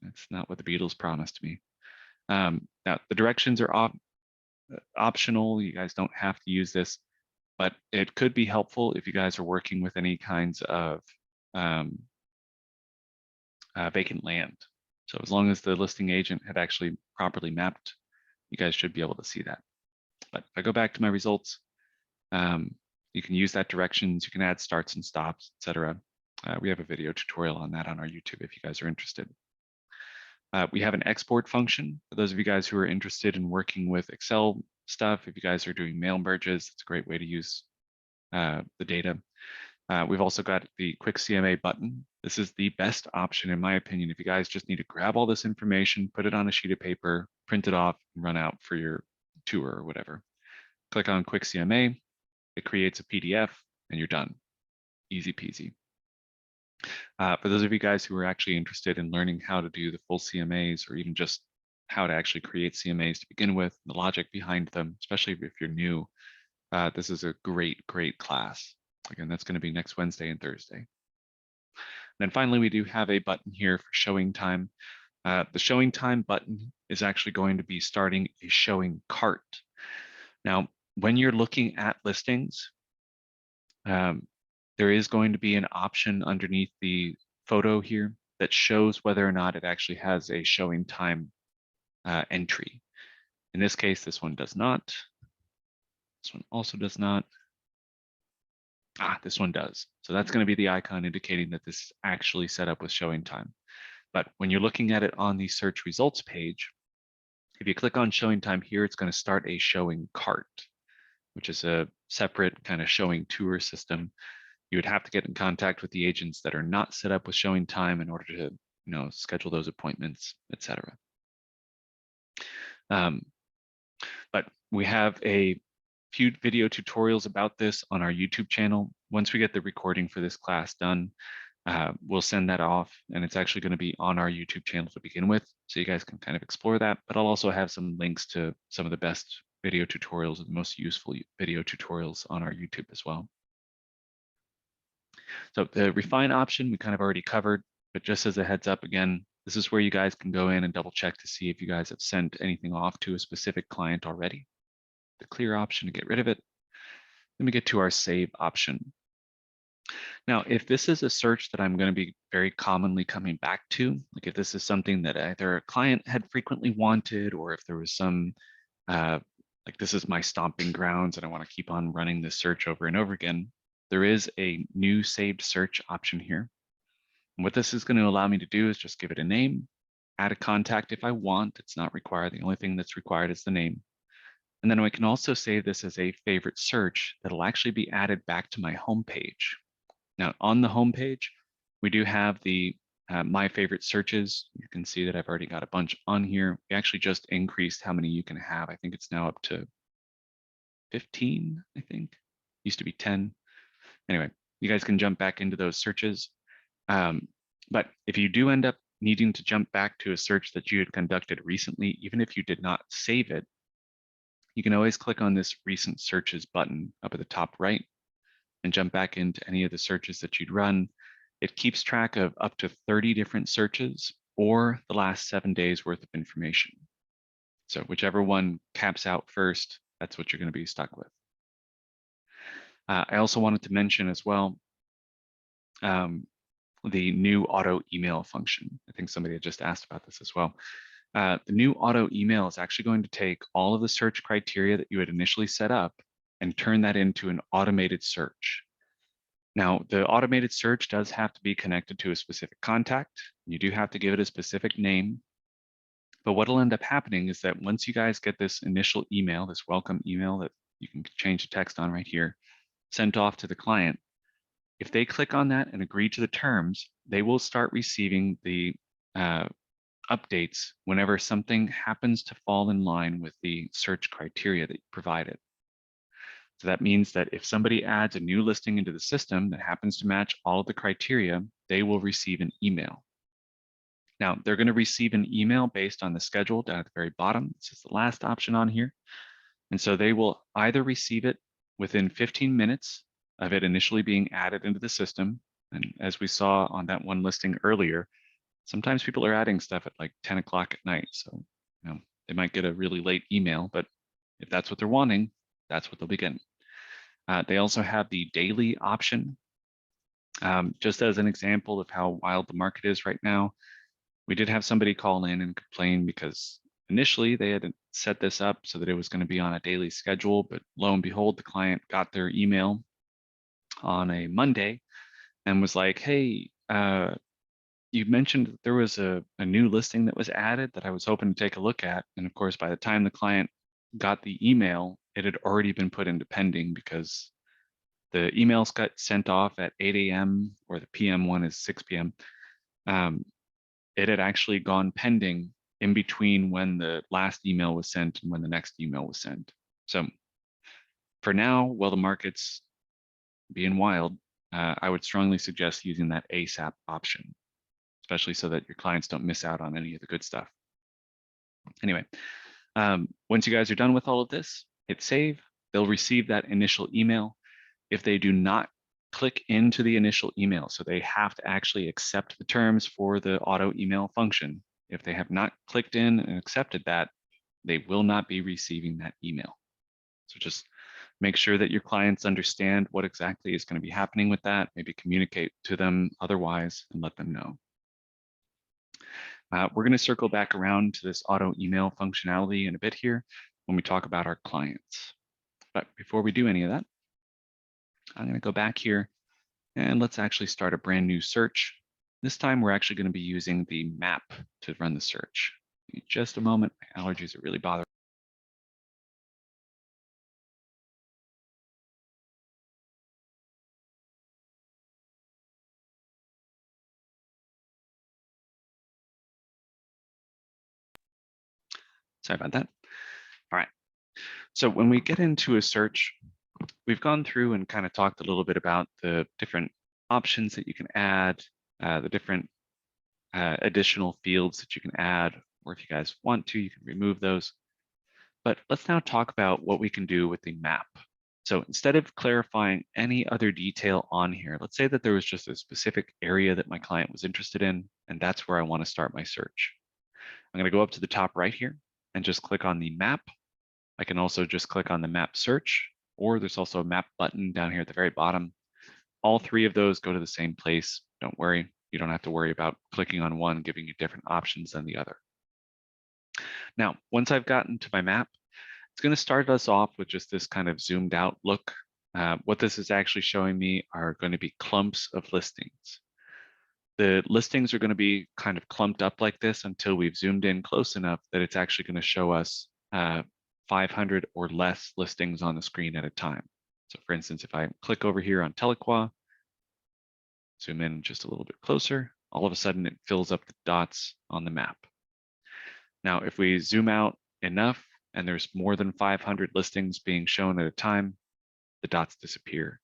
That's not what the Beatles promised me. Now, the directions are optional. You guys don't have to use this, but it could be helpful if you guys are working with any kinds of vacant land. So as long as the listing agent had actually properly mapped, you guys should be able to see that. But if I go back to my results, you can use that directions, you can add starts and stops, etc. We have a video tutorial on that on our YouTube if you guys are interested. We have an export function. For those of you guys who are interested in working with Excel stuff, if you guys are doing mail merges, it's a great way to use the data. We've also got the quick CMA button. This is the best option in my opinion. If you guys just need to grab all this information, put it on a sheet of paper, print it off, and run out for your tour or whatever. Click on quick CMA, it creates a PDF, and you're done. Easy peasy. For those of you guys who are actually interested in learning how to do the full CMAs or even just how to actually create CMAs to begin with, the logic behind them, especially if you're new, this is a great class. Again, that's going to be next Wednesday and Thursday. And then finally, we do have a button here for showing time. The showing time button is actually going to be starting a showing cart. Now, when you're looking at listings, there is going to be an option underneath the photo here that shows whether or not it actually has a showing time entry. In this case, this one does not. This one also does not. This one does. So that's going to be the icon indicating that this is actually set up with showing time. But when you're looking at it on the search results page, if you click on showing time here, it's going to start a showing cart, which is a separate kind of showing tour system. You would have to get in contact with the agents that are not set up with showing time in order to, schedule those appointments, etc. But we have a few video tutorials about this on our YouTube channel. Once we get the recording for this class done, we'll send that off, and it's actually going to be on our YouTube channel to begin with, so you guys can kind of explore that. But I'll also have some links to some of the best video tutorials and the most useful video tutorials on our YouTube as well. So the refine option we kind of already covered, but just as a heads up again, this is where you guys can go in and double check to see if you guys have sent anything off to a specific client already. The clear option to get rid of it. Then we get to our save option. Now, if this is a search that I'm going to be very commonly coming back to, like if this is something that either a client had frequently wanted, or if there was some, like this is my stomping grounds and I want to keep on running this search over and over again, there is a new saved search option here. And what this is going to allow me to do is just give it a name, add a contact if I want. It's not required. The only thing that's required is the name. And then I can also save this as a favorite search that'll actually be added back to my homepage. Now, on the homepage, we do have the my favorite searches. You can see that I've already got a bunch on here. We actually just increased how many you can have. I think it's now up to 15, I think. Used to be 10. Anyway, you guys can jump back into those searches. But if you do end up needing to jump back to a search that you had conducted recently, even if you did not save it, you can always click on this recent searches button up at the top right and jump back into any of the searches that you'd run. It keeps track of up to 30 different searches or the last 7 days worth of information. So whichever one caps out first, that's what you're going to be stuck with. I also wanted to mention as well the new auto email function. I think somebody had just asked about this as well. The new auto email is actually going to take all of the search criteria that you had initially set up and turn that into an automated search. Now, the automated search does have to be connected to a specific contact. You do have to give it a specific name. But what'll end up happening is that once you guys get this initial email, this welcome email that you can change the text on right here, sent off to the client, if they click on that and agree to the terms, they will start receiving the updates whenever something happens to fall in line with the search criteria that you provided. So that means that if somebody adds a new listing into the system that happens to match all of the criteria, they will receive an email. Now, they're going to receive an email based on the schedule down at the very bottom. This is the last option on here. And so they will either receive it within 15 minutes of it initially being added into the system. And as we saw on that one listing earlier, sometimes people are adding stuff at like 10 o'clock at night. So, they might get a really late email, but if that's what they're wanting, that's what they'll be getting. They also have the daily option. Just as an example of how wild the market is right now, we did have somebody call in and complain because initially they had set this up so that it was going to be on a daily schedule, but lo and behold, the client got their email on a Monday and was like, hey, you mentioned that there was a new listing that was added that I was hoping to take a look at. And of course, by the time the client got the email, it had already been put into pending because the emails got sent off at 8 a.m. or the PM one is 6 p.m. It had actually gone pending in between when the last email was sent and when the next email was sent. So for now, while the market's being wild, I would strongly suggest using that ASAP option, especially so that your clients don't miss out on any of the good stuff. Anyway, once you guys are done with all of this, hit save. They'll receive that initial email. If they do not click into the initial email. So they have to actually accept the terms for the auto email function. If they have not clicked in and accepted that, they will not be receiving that email. So just make sure that your clients understand what exactly is going to be happening with that. Maybe communicate to them otherwise and let them know. We're going to circle back around to this auto email functionality in a bit here when we talk about our clients. But before we do any of that, I'm going to go back here and let's actually start a brand new search. This time we're actually going to be using the map to run the search. In just a moment, my allergies are really bothering. Sorry about that. All right. So when we get into a search, we've gone through and kind of talked a little bit about the different options that you can add, the different additional fields that you can add, or if you guys want to, you can remove those. But let's now talk about what we can do with the map. So instead of clarifying any other detail on here, let's say that there was just a specific area that my client was interested in, and that's where I want to start my search. I'm going to go up to the top right here and just click on the map. I can also just click on the map search, or there's also a map button down here at the very bottom. All three of those go to the same place. Don't worry, you don't have to worry about clicking on one giving you different options than the other. Now, once I've gotten to my map, it's going to start us off with just this kind of zoomed out look. What this is actually showing me are going to be clumps of listings. The listings are going to be kind of clumped up like this until we've zoomed in close enough that it's actually going to show us 500 or less listings on the screen at a time. So for instance, if I click over here on Tahlequah, zoom in just a little bit closer, all of a sudden it fills up the dots on the map. Now, if we zoom out enough and there's more than 500 listings being shown at a time, the dots disappear.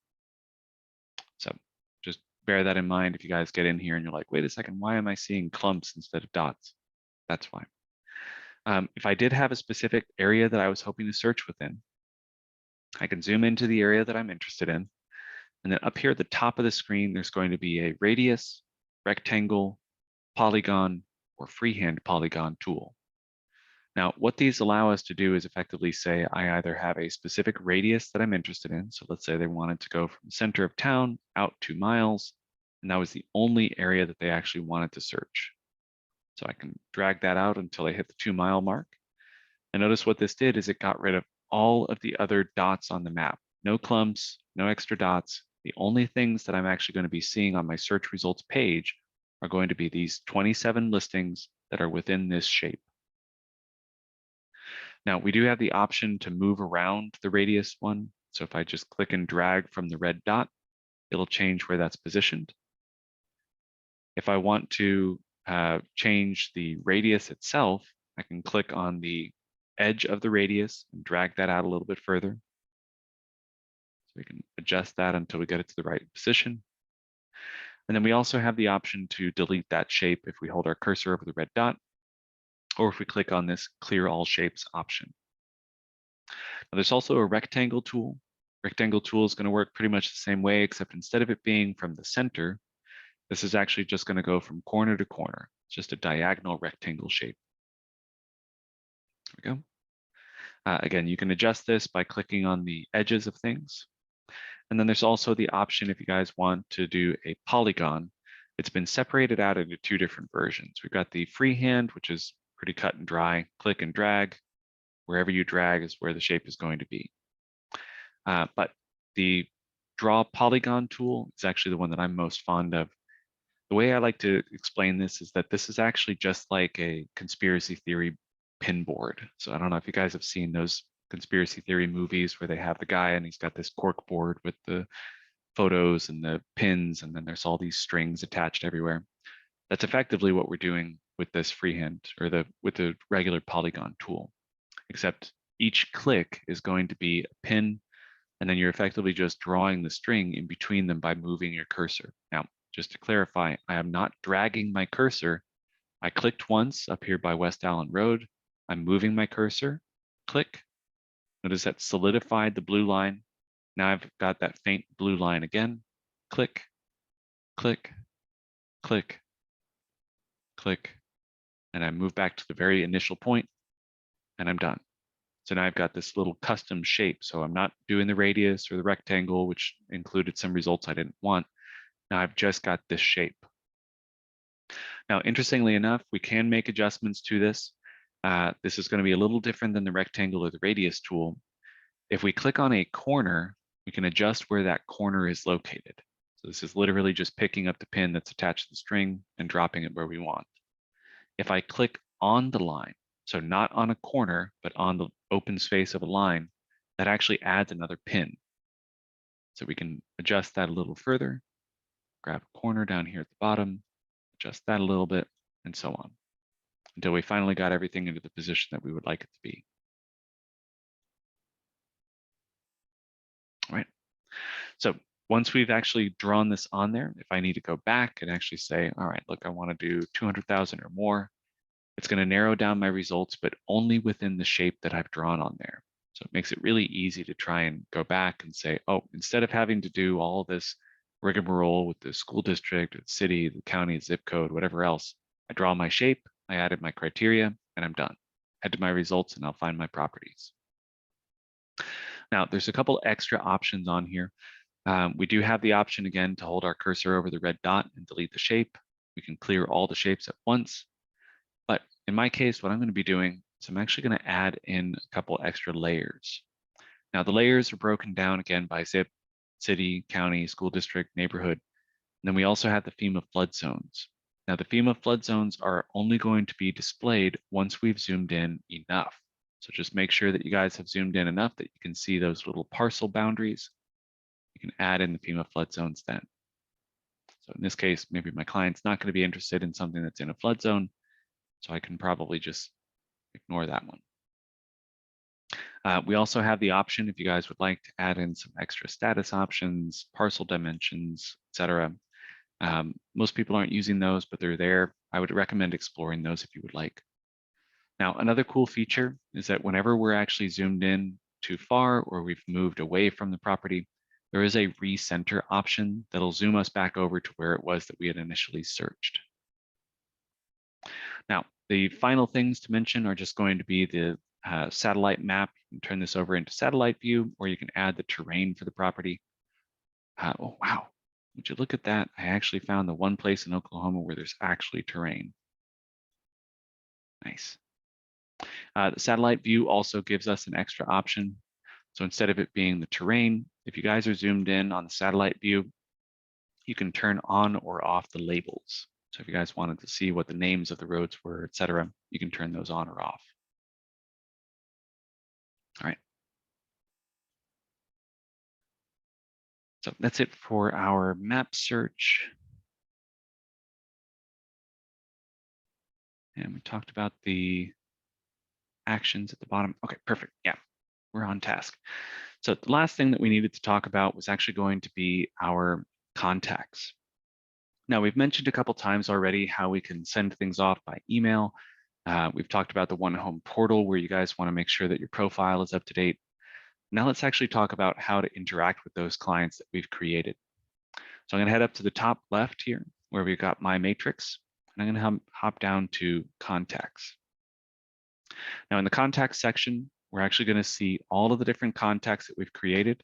So just bear that in mind if you guys get in here and you're like, wait a second, why am I seeing clumps instead of dots? That's fine. If I did have a specific area that I was hoping to search within, I can zoom into the area that I'm interested in. And then up here at the top of the screen, there's going to be a radius, rectangle, polygon, or freehand polygon tool. Now, what these allow us to do is effectively say I either have a specific radius that I'm interested in. So let's say they wanted to go from the center of town out 2 miles, and that was the only area that they actually wanted to search. So I can drag that out until I hit the 2 mile mark. And notice what this did is it got rid of all of the other dots on the map. No clumps, no extra dots. The only things that I'm actually going to be seeing on my search results page are going to be these 27 listings that are within this shape. Now, we do have the option to move around the radius one. So if I just click and drag from the red dot, it'll change where that's positioned. If I want to change the radius itself, I can click on the edge of the radius and drag that out a little bit further. So we can adjust that until we get it to the right position. And then we also have the option to delete that shape if we hold our cursor over the red dot, or if we click on this clear all shapes option. Now, there's also a rectangle tool. Rectangle tool is going to work pretty much the same way, except instead of it being from the center, this is actually just going to go from corner to corner. It's just a diagonal rectangle shape. There we go. Again, you can adjust this by clicking on the edges of things. And then there's also the option if you guys want to do a polygon. It's been separated out into 2 different versions. We've got the freehand, which is pretty cut and dry, click and drag. Wherever you drag is where the shape is going to be. But the draw polygon tool is actually the one that I'm most fond of. The way I like to explain this is that this is actually just like a conspiracy theory pin board. So I don't know if you guys have seen those conspiracy theory movies where they have the guy and he's got this cork board with the photos and the pins, and then there's all these strings attached everywhere. That's effectively what we're doing with this freehand or with the regular polygon tool, except each click is going to be a pin, and then you're effectively just drawing the string in between them by moving your cursor. Now, just to clarify, I am not dragging my cursor. I clicked once up here by West Allen Road. I'm moving my cursor, click. Notice that solidified the blue line. Now I've got that faint blue line again. click, click, click, click, and I move back to the very initial point, and I'm done. So now I've got this little custom shape. So I'm not doing the radius or the rectangle, which included some results I didn't want. Now I've just got this shape. Now, interestingly enough, we can make adjustments to this. This is going to be a little different than the rectangle or the radius tool. If we click on a corner, we can adjust where that corner is located. So this is literally just picking up the pin that's attached to the string and dropping it where we want. If I click on the line, so not on a corner, but on the open space of a line, that actually adds another pin. So we can adjust that a little further, grab a corner down here at the bottom, adjust that a little bit, and so on, until we finally got everything into the position that we would like it to be. All right. So once we've actually drawn this on there, if I need to go back and actually say, all right, look, I want to do 200,000 or more, it's going to narrow down my results, but only within the shape that I've drawn on there. So it makes it really easy to try and go back and say, oh, instead of having to do all this rigmarole with the school district, or the city, the county, zip code, whatever else, I draw my shape, I added my criteria, and I'm done. Head to my results and I'll find my properties. Now, there's a couple extra options on here. We do have the option again to hold our cursor over the red dot and delete the shape. We can clear all the shapes at once. But in my case, what I'm going to be doing is I'm actually going to add in a couple extra layers. Now, the layers are broken down again by zip, city, county, school district, neighborhood. And then we also have the FEMA flood zones. Now, the FEMA flood zones are only going to be displayed once we've zoomed in enough. So just make sure that you guys have zoomed in enough that you can see those little parcel boundaries. You can add in the FEMA flood zones then. So in this case, maybe my client's not going to be interested in something that's in a flood zone, so I can probably just ignore that one. We also have the option, if you guys would like, to add in some extra status options, parcel dimensions, etc. Most people aren't using those, but they're there. I would recommend exploring those if you would like. Now, another cool feature is that whenever we're actually zoomed in too far or we've moved away from the property, there is a recenter option that'll zoom us back over to where it was that we had initially searched. Now, the final things to mention are just going to be the satellite map. You can turn this over into satellite view, or you can add the terrain for the property. Oh, wow. Would you look at that? I actually found the one place in Oklahoma where there's actually terrain. Nice. The satellite view also gives us an extra option. So instead of it being the terrain, if you guys are zoomed in on the satellite view, you can turn on or off the labels. So if you guys wanted to see what the names of the roads were, etc., you can turn those on or off. All right. So that's it for our map search. And we talked about the actions at the bottom. Okay, perfect. Yeah, we're on task. So the last thing that we needed to talk about was actually going to be our contacts. Now, we've mentioned a couple times already how we can send things off by email. We've talked about the One Home portal where you guys want to make sure that your profile is up to date. Now let's actually talk about how to interact with those clients that we've created. So I'm going to head up to the top left here where we've got my matrix, and I'm going to hop down to contacts. Now in the contacts section, we're actually going to see all of the different contacts that we've created.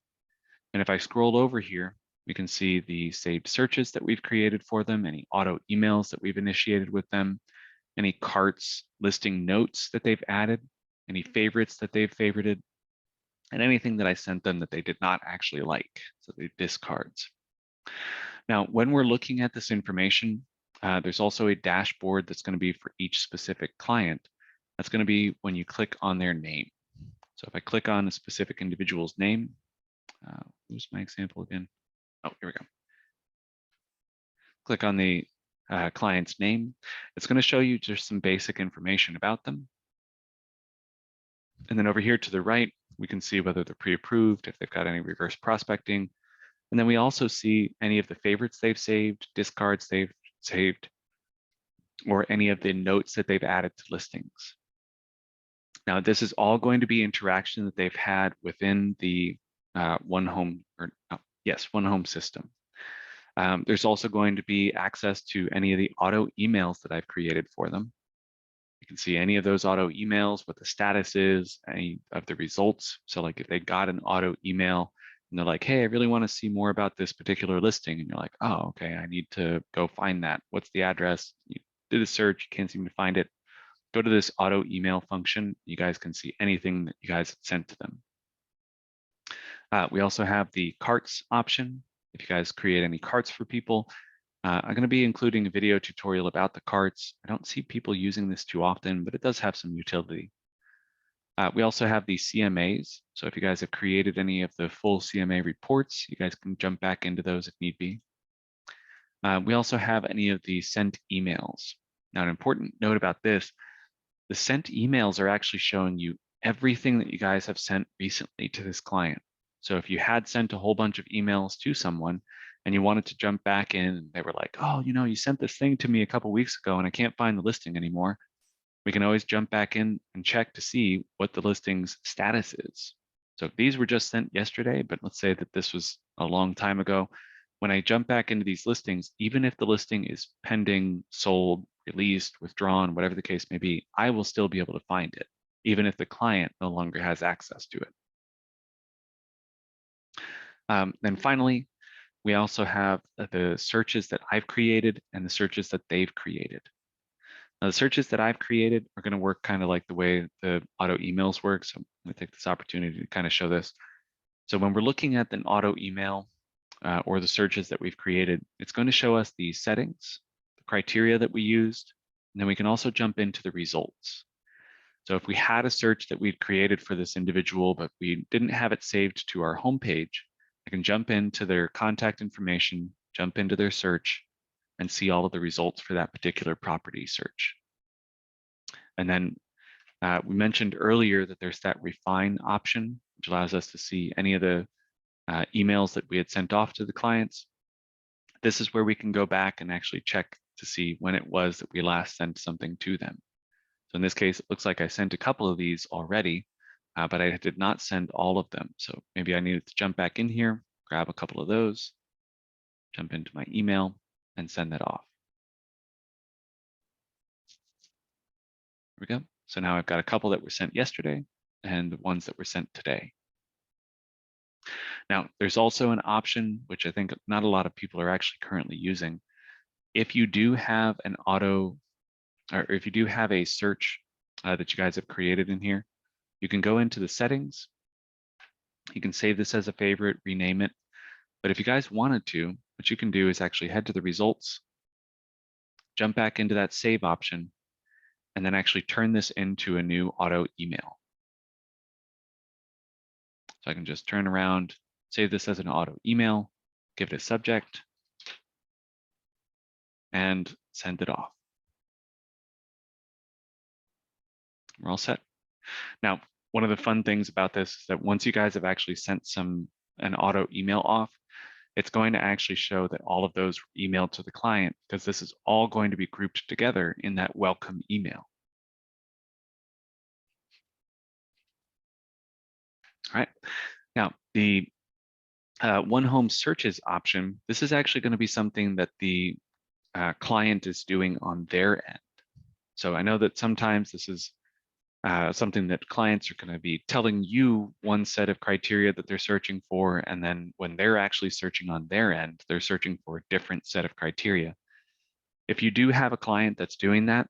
And if I scroll over here, we can see the saved searches that we've created for them, any auto emails that we've initiated with them, any carts listing notes that they've added, any favorites that they've favorited, and anything that I sent them that they did not actually like, so they discards. Now, when we're looking at this information, there's also a dashboard that's going to be for each specific client. That's going to be when you click on their name. So if I click on a specific individual's name, who's my example again? Oh, here we go. Click on the client's name. It's going to show you just some basic information about them. And then over here to the right, we can see whether they're pre-approved, if they've got any reverse prospecting. And then we also see any of the favorites they've saved, discards they've saved, or any of the notes that they've added to listings. Now, this is all going to be interaction that they've had within the One Home system. There's also going to be access to any of the auto emails that I've created for them. You can see any of those auto emails, what the status is, any of the results. So like if they got an auto email and they're like, hey, I really want to see more about this particular listing. And you're like, oh, okay, I need to go find that. What's the address? You did a search, you can't seem to find it. Go to this auto email function. You guys can see anything that you guys had sent to them. We also have the carts option. If you guys create any carts for people, I'm going to be including a video tutorial about the carts. I don't see people using this too often, but it does have some utility. We also have the CMAs. So if you guys have created any of the full CMA reports, you guys can jump back into those if need be. We also have any of the sent emails. Now, an important note about this, the sent emails are actually showing you everything that you guys have sent recently to this client. So if you had sent a whole bunch of emails to someone and you wanted to jump back in and they were like, oh, you sent this thing to me a couple weeks ago and I can't find the listing anymore, we can always jump back in and check to see what the listing's status is. So if these were just sent yesterday, but let's say that this was a long time ago, when I jump back into these listings, even if the listing is pending, sold, released, withdrawn, whatever the case may be, I will still be able to find it, even if the client no longer has access to it. Then finally, we also have the searches that I've created and the searches that they've created. Now, the searches that I've created are going to work kind of like the way the auto emails work. So I'm going to take this opportunity to kind of show this. So when we're looking at an auto email or the searches that we've created, it's going to show us the settings, the criteria that we used, and then we can also jump into the results. So if we had a search that we'd created for this individual, but we didn't have it saved to our homepage, I can jump into their contact information, jump into their search, and see all of the results for that particular property search. And then we mentioned earlier that there's that refine option, which allows us to see any of the emails that we had sent off to the clients. This is where we can go back and actually check to see when it was that we last sent something to them. So in this case, it looks like I sent a couple of these already, but I did not send all of them. So maybe I needed to jump back in here, grab a couple of those, jump into my email, and send that off. There we go. So now I've got a couple that were sent yesterday and the ones that were sent today. Now, there's also an option, which I think not a lot of people are actually currently using. If you do have an auto, or if you do have a search that you guys have created in here, you can go into the settings. You can save this as a favorite, rename it. But if you guys wanted to, what you can do is actually head to the results, jump back into that save option, and then actually turn this into a new auto email. So I can just turn around, save this as an auto email, give it a subject, and send it off. We're all set. Now, one of the fun things about this is that once you guys have actually sent an auto email off, it's going to actually show that all of those were emailed to the client because this is all going to be grouped together in that welcome email. All right. Now, the one home searches option, this is actually going to be something that the client is doing on their end. So I know that sometimes this is something that clients are going to be telling you one set of criteria that they're searching for, and then when they're actually searching on their end, they're searching for a different set of criteria. If you do have a client that's doing that,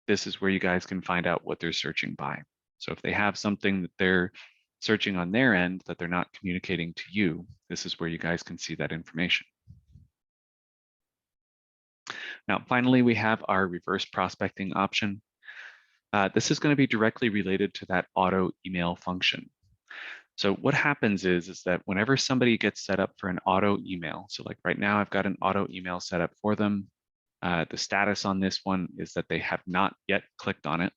this is where you guys can find out what they're searching by. So if they have something that they're searching on their end that they're not communicating to you, this is where you guys can see that information. Now, finally, we have our reverse prospecting option. This is going to be directly related to that auto email function. So what happens is that whenever somebody gets set up for an auto email, so like right now I've got an auto email set up for them. The status on this one is that they have not yet clicked on it.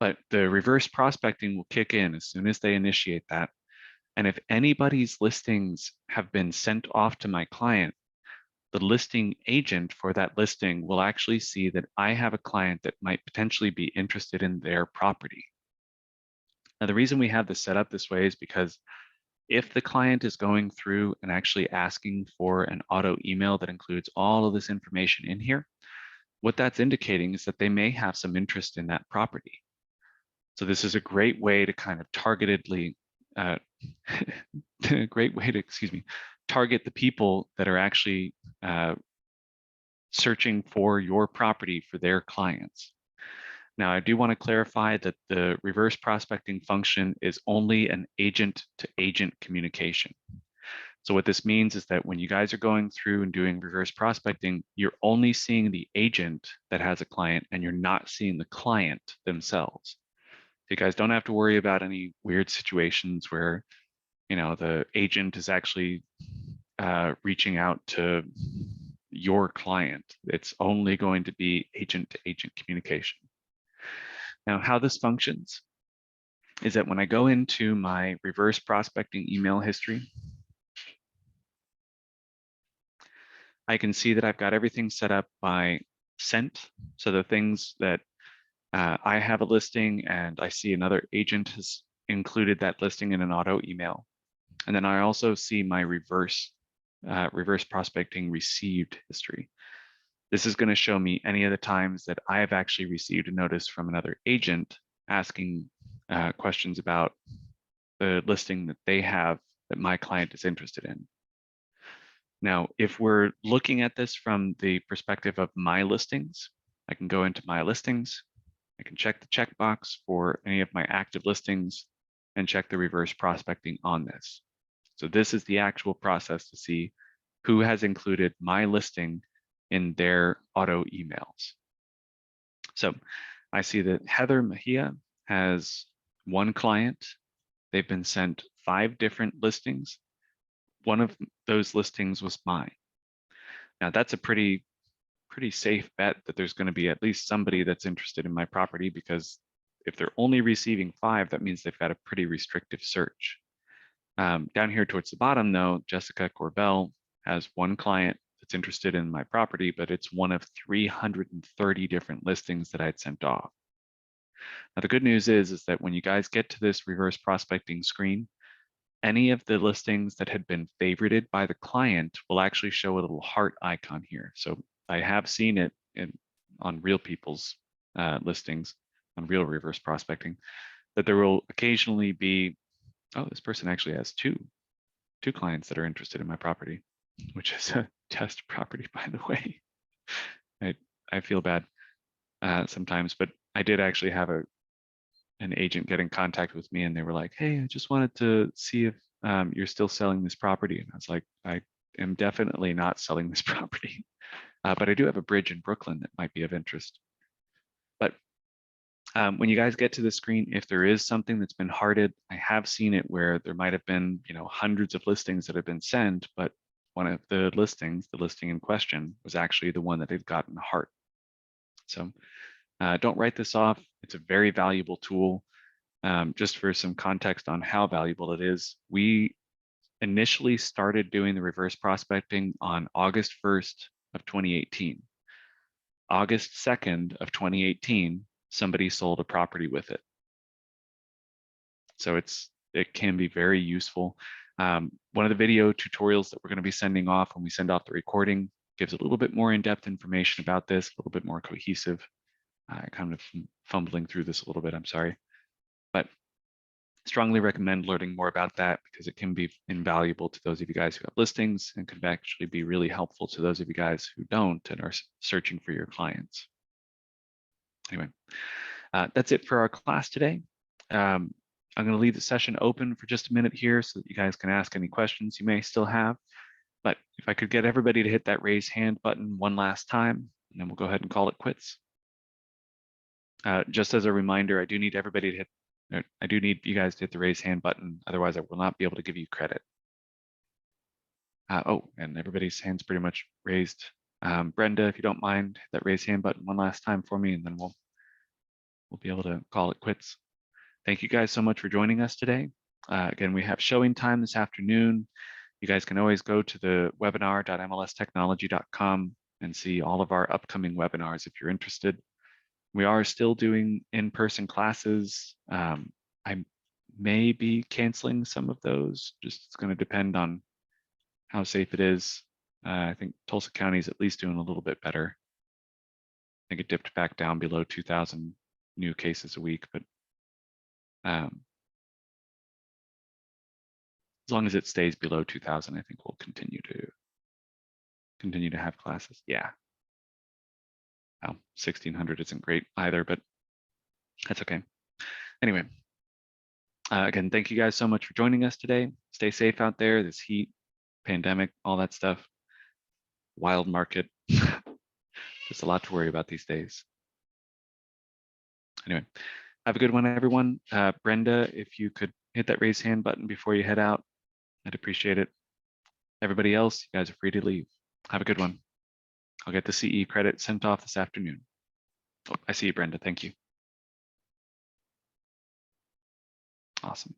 But the reverse prospecting will kick in as soon as they initiate that. And if anybody's listings have been sent off to my client, the listing agent for that listing will actually see that I have a client that might potentially be interested in their property. Now, the reason we have this set up this way is because If the client is going through and actually asking for an auto email that includes all of this information in here, what that's indicating is that they may have some interest in that property. So this is a great way to kind of targetedly, a great way to, target the people that are actually searching for your property for their clients. Now, I do want to clarify that the reverse prospecting function is only an agent-to-agent communication. So what this means is that when you guys are going through and doing reverse prospecting, you're only seeing the agent that has a client and you're not seeing the client themselves. So you guys don't have to worry about any weird situations where, the agent is actually reaching out to your client. It's only going to be agent-to-agent communication. Now, how this functions is that when I go into my reverse prospecting email history, I can see that I've got everything set up by sent. So the things that I have a listing and I see another agent has included that listing in an auto email. And then I also see my reverse prospecting received history. This is going to show me any of the times that I have actually received a notice from another agent asking questions about the listing that they have that my client is interested in. Now, if we're looking at this from the perspective of my listings, I can go into my listings. I can check the checkbox for any of my active listings and check the reverse prospecting on this. So this is the actual process to see who has included my listing in their auto emails. So I see that Heather Mejia has one client. They've been sent 5 different listings. One of those listings was mine. Now that's a pretty safe bet that there's going to be at least somebody that's interested in my property, because if they're only receiving 5, that means they've got a pretty restrictive search. Down here towards the bottom, though, Jessica Corbell has one client that's interested in my property, but it's one of 330 different listings that I'd sent off. Now, the good news is that when you guys get to this reverse prospecting screen, any of the listings that had been favorited by the client will actually show a little heart icon here. So I have seen it on real people's listings, on real reverse prospecting, that there will occasionally be, oh, this person actually has two clients that are interested in my property, which is a test property, by the way. I feel bad sometimes, but I did actually have an agent get in contact with me, and they were like, hey, I just wanted to see if you're still selling this property. And I was like, I am definitely not selling this property, but I do have a bridge in Brooklyn that might be of interest. But when you guys get to the screen, if there is something that's been hearted, I have seen it where there might have been, hundreds of listings that have been sent, but one of the listings, the listing in question, was actually the one that had gotten a heart. So don't write this off. It's a very valuable tool. Just for some context on how valuable it is, we initially started doing the reverse prospecting on August 1st of 2018. August 2nd of 2018, somebody sold a property with it. So it can be very useful. One of the video tutorials that we're going to be sending off when we send off the recording gives a little bit more in-depth information about this, a little bit more cohesive. Kind of fumbling through this a little bit, I'm sorry. But strongly recommend learning more about that, because it can be invaluable to those of you guys who have listings, and could actually be really helpful to those of you guys who don't and are searching for your clients. Anyway, that's it for our class today. I'm going to leave the session open for just a minute here so that you guys can ask any questions you may still have. But if I could get everybody to hit that raise hand button one last time, and then we'll go ahead and call it quits. Just as a reminder, I do need everybody to hit, I do need you guys to hit the raise hand button. Otherwise, I will not be able to give you credit. Oh, and everybody's hand's pretty much raised. Brenda, if you don't mind, hit that raise hand button one last time for me, and then we'll be able to call it quits. Thank you guys so much for joining us today. Again, we have showing time this afternoon. You guys can always go to the webinar.mlstechnology.com and see all of our upcoming webinars if you're interested. We are still doing in-person classes. I'm may be canceling some of those. Just it's going to depend on how safe it is. I think Tulsa County is at least doing a little bit better. I think it dipped back down below 2,000 new cases a week, but as long as it stays below 2,000, I think we'll continue to have classes. Yeah. Well, 1,600 isn't great either, but that's okay. Anyway, again, thank you guys so much for joining us today. Stay safe out there. This heat, pandemic, all that stuff. Wild market. Just a lot to worry about these days. Anyway, have a good one, everyone. Brenda, if you could hit that raise hand button before you head out, I'd appreciate it. Everybody else, you guys are free to leave. Have a good one. I'll get the CE credit sent off this afternoon. Oh, I see you, Brenda. Thank you. Awesome.